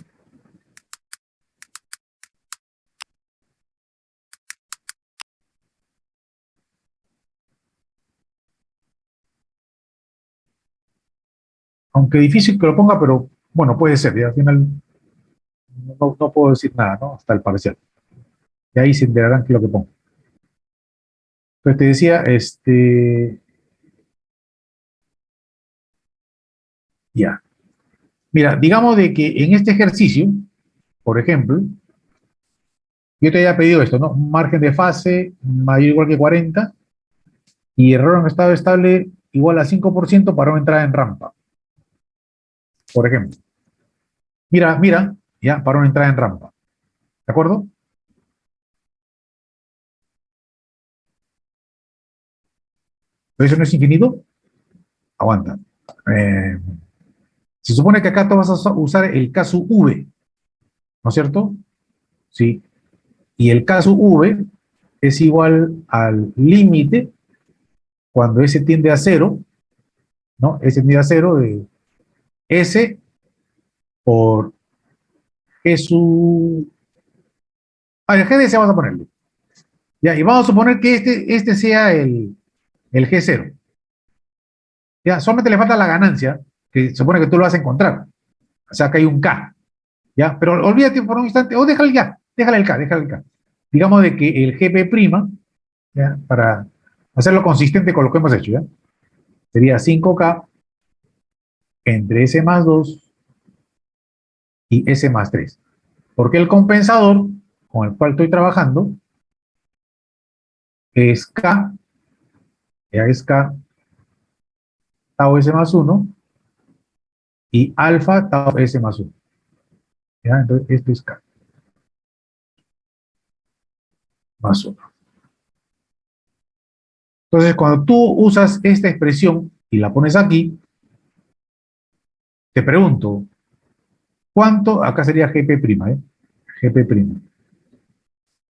Aunque difícil que lo ponga, pero bueno, puede ser. Ya al final no puedo decir nada, ¿no? Hasta el parcial. Y ahí se enterarán qué es lo que pongo. Entonces te decía, ya. Mira, digamos de que en este ejercicio, por ejemplo, yo te había pedido esto, ¿no? Un margen de fase mayor o igual que 40 y error en estado estable igual a 5% para una entrada en rampa. Por ejemplo. Mira, ya, para una entrada en rampa. ¿De acuerdo? ¿Pero eso no es infinito? Aguanta. Se supone que acá tú vas a usar el caso V, ¿no es cierto? Sí. Y el caso V es igual al límite cuando S tiende a 0, ¿no? S tiende a 0 de S por G sub... Ah, el G de S vamos a ponerle. Ya, y vamos a suponer que este sea el G0. Ya, solamente le falta la ganancia, que se supone que tú lo vas a encontrar. O sea, que hay un K. ¿Ya? Pero olvídate por un instante, o déjale ya, déjale el K. Digamos de que el GP', ¿ya? Para hacerlo consistente con lo que hemos hecho, ¿ya? Sería 5K entre S más 2 y S más 3. Porque el compensador con el cual estoy trabajando es K, ya es K, tau S más 1 y alfa tau S más 1. ¿Ya? Entonces, esto es K más 1. Entonces, cuando tú usas esta expresión y la pones aquí, te pregunto, ¿cuánto? Acá sería GP', ¿eh? GP'.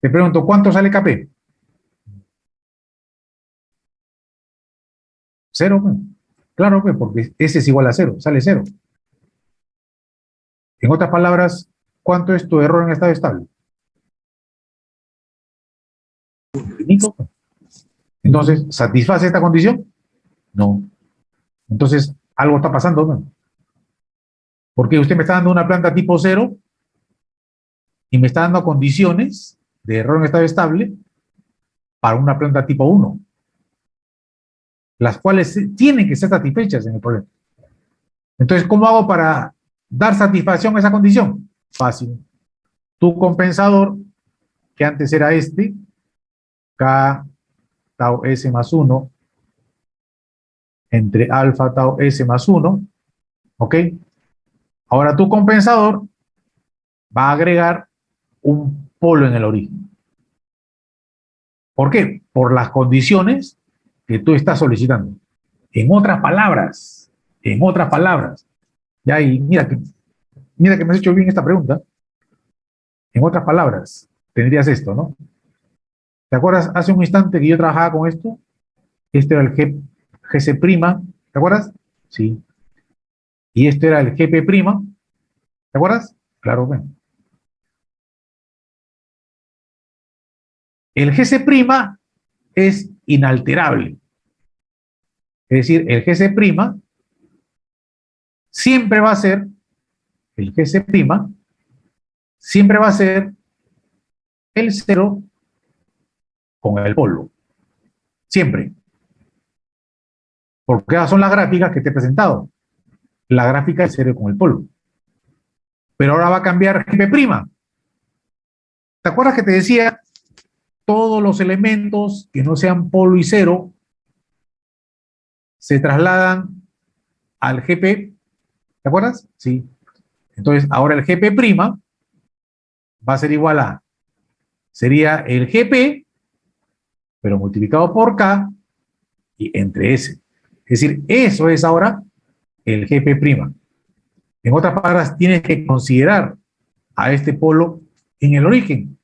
Te pregunto, ¿cuánto sale KP? 0, pues. Claro, pues, porque S es igual a 0, sale 0. En otras palabras, ¿cuánto es tu error en estado estable? Infinito. Entonces, ¿satisface esta condición? No. Entonces, algo está pasando, ¿no? Porque usted me está dando una planta tipo 0 y me está dando condiciones de error en estado estable para una planta tipo 1, las cuales tienen que ser satisfechas en el problema. Entonces, ¿cómo hago para dar satisfacción a esa condición? Fácil. Tu compensador, que antes era este, K tau S más 1 entre alfa tau S más 1, ¿ok? Ahora tu compensador va a agregar un polo en el origen. ¿Por qué? Por las condiciones que tú estás solicitando. En otras palabras, ya, y mira que me has hecho bien esta pregunta. En otras palabras, tendrías esto, ¿no? ¿Te acuerdas hace un instante que yo trabajaba con esto? Este era el GC', ¿te acuerdas? Sí. Y este era el GP', ¿te acuerdas? Claro, bueno. El GC' es inalterable. Es decir, el GC' siempre va a ser, el GC' siempre va a ser el 0 con el polo. Siempre. Porque esas son las gráficas que te he presentado. La gráfica es 0 con el polo. Pero ahora va a cambiar GP'. ¿Te acuerdas que te decía todos los elementos que no sean polo y 0 se trasladan al GP? ¿Te acuerdas? Sí. Entonces, ahora el GP' va a ser igual a, sería el GP, pero multiplicado por K y entre S. Es decir, eso es ahora el GP'. En otras palabras, tienes que considerar a este polo en el origen,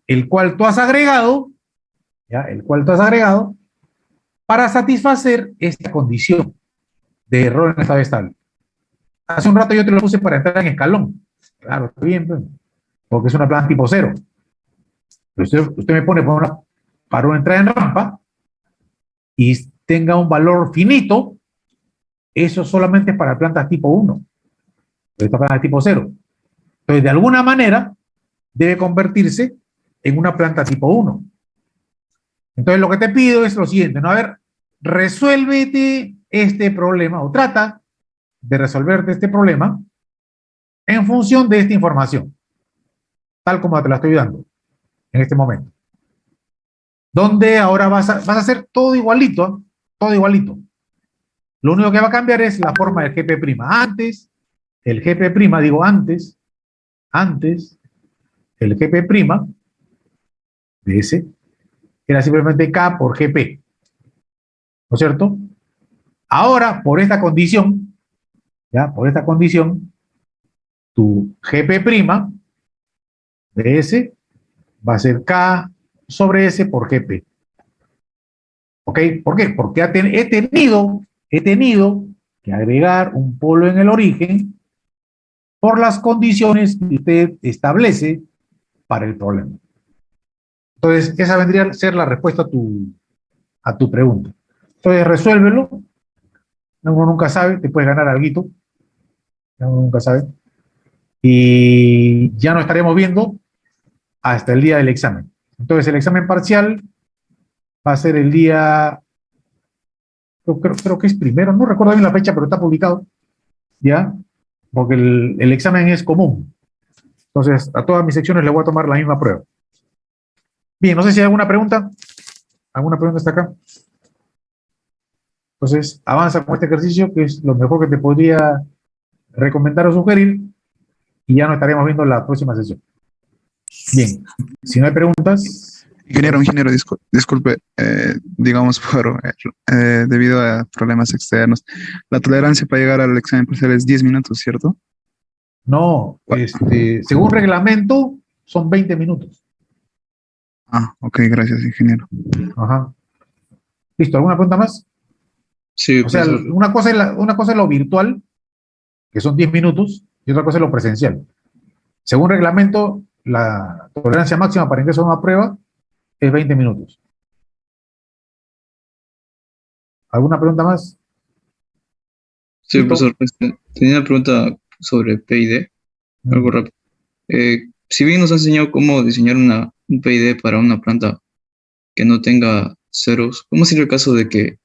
el cual tú has agregado, ¿ya? El cual tú has agregado para satisfacer esta condición de error en estado estable. Hace un rato yo te lo puse para entrar en escalón. Claro, está bien, pues, porque es una planta tipo 0. Pero usted me pone para una entrada en rampa y tenga un valor finito, eso solamente es para plantas tipo 1. Esta planta es tipo 0. Entonces, de alguna manera, debe convertirse en una planta tipo 1. Entonces, lo que te pido es lo siguiente, ¿no? A ver, resuélvete este problema, o trata de resolverte este problema en función de esta información, tal como te la estoy dando en este momento. Donde ahora vas a hacer todo igualito, ¿eh? Todo igualito. Lo único que va a cambiar es la forma del GP'. Antes, el GP', digo antes el GP' de S era simplemente K por GP, ¿no es cierto? Ahora, por esta condición, ¿ya? Por esta condición, tu GP' de S va a ser K sobre S por GP. ¿Ok? ¿Por qué? Porque he tenido que agregar un polo en el origen por las condiciones que usted establece para el problema. Entonces, esa vendría a ser la respuesta a tu pregunta. Entonces, resuélvelo. Uno nunca sabe, te puedes ganar algo. Uno nunca sabe. Y ya nos estaremos viendo hasta el día del examen. Entonces, el examen parcial va a ser el día, creo que es primero, no recuerdo bien la fecha, pero está publicado, ¿ya? Porque el examen es común. Entonces, a todas mis secciones le voy a tomar la misma prueba. Bien, no sé si hay alguna pregunta. ¿Alguna pregunta hasta acá? Entonces, avanza con este ejercicio, que es lo mejor que te podría recomendar o sugerir, y ya nos estaremos viendo en la próxima sesión. Bien, si no hay preguntas... Ingeniero, disculpe, digamos, debido a problemas externos, la tolerancia para llegar al examen parcial es 10 minutos, ¿cierto? No, según reglamento, son 20 minutos. Ah, ok, gracias, ingeniero. Ajá. ¿Listo? ¿Alguna pregunta más? Sí, O sea, profesor. una cosa es lo virtual, que son 10 minutos, y otra cosa es lo presencial. Según reglamento, la tolerancia máxima para ingreso a una prueba es 20 minutos. ¿Alguna pregunta más? Sí, ¿Listo? profesor. Tenía una pregunta sobre PID, algo rápido. Si bien nos ha enseñado cómo diseñar un PID para una planta que no tenga ceros, ¿cómo sería el caso de que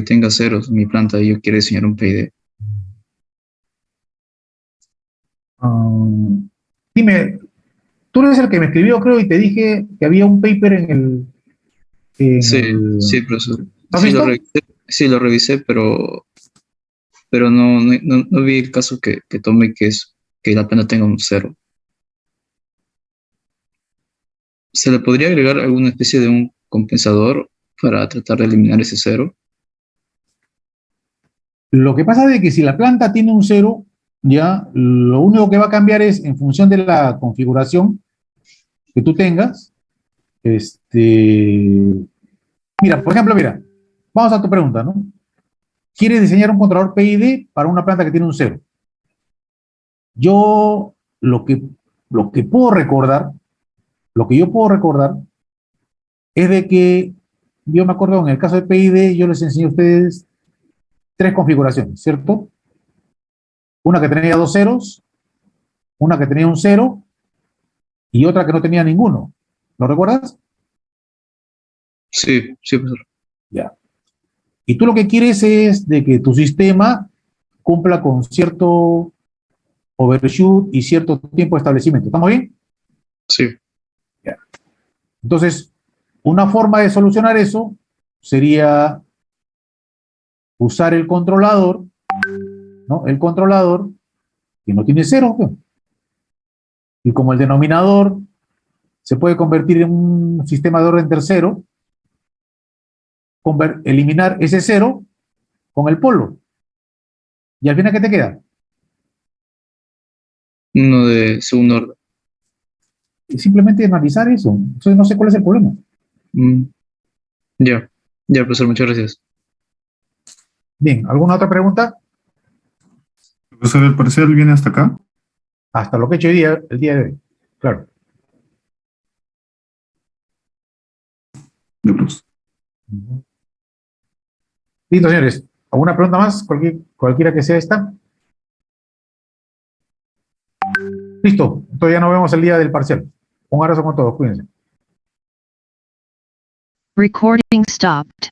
tenga ceros mi planta y yo quiero diseñar un PID? Dime, tú eres el que me escribió, creo, y te dije que había un paper Sí, sí, profesor. ¿Has visto? Sí, lo revisé, pero no vi el caso que tome que la planta tenga un cero. ¿Se le podría agregar alguna especie de un compensador para tratar de eliminar ese cero? Lo que pasa es que si la planta tiene un cero, ya, lo único que va a cambiar es en función de la configuración que tú tengas. Mira, por ejemplo, mira, vamos a tu pregunta, ¿no? ¿Quieres diseñar un controlador PID para una planta que tiene un cero? Yo lo que puedo recordar, lo que yo puedo recordar es de que yo me acuerdo en el caso de PID, yo les enseñé a ustedes 3 configuraciones, ¿cierto? Una que tenía 2 ceros, una que tenía un cero y otra que no tenía ninguno. ¿Lo recuerdas? Sí, sí, profesor. Ya. Y tú lo que quieres es de que tu sistema cumpla con cierto overshoot y cierto tiempo de establecimiento. ¿Estamos bien? Sí, Ya. Entonces, una forma de solucionar eso sería usar el controlador, ¿no? El controlador que no tiene cero, ¿no? Y como el denominador se puede convertir en un sistema de orden tercero, eliminar ese cero con el polo. ¿Y al final qué te queda? uno de segundo orden. Es simplemente analizar eso. Entonces no sé cuál es el problema. Mm, ya, ya, profesor, muchas gracias. Bien, ¿alguna otra pregunta? Profesor, ¿el parcial viene hasta acá? Hasta lo que he hecho el día de hoy. Claro. De plus. Listo, señores. ¿Alguna pregunta más? Cualquiera que sea esta. Listo. Entonces ya nos vemos el día del parcial. Un abrazo con todos. Cuídense. Recording stopped.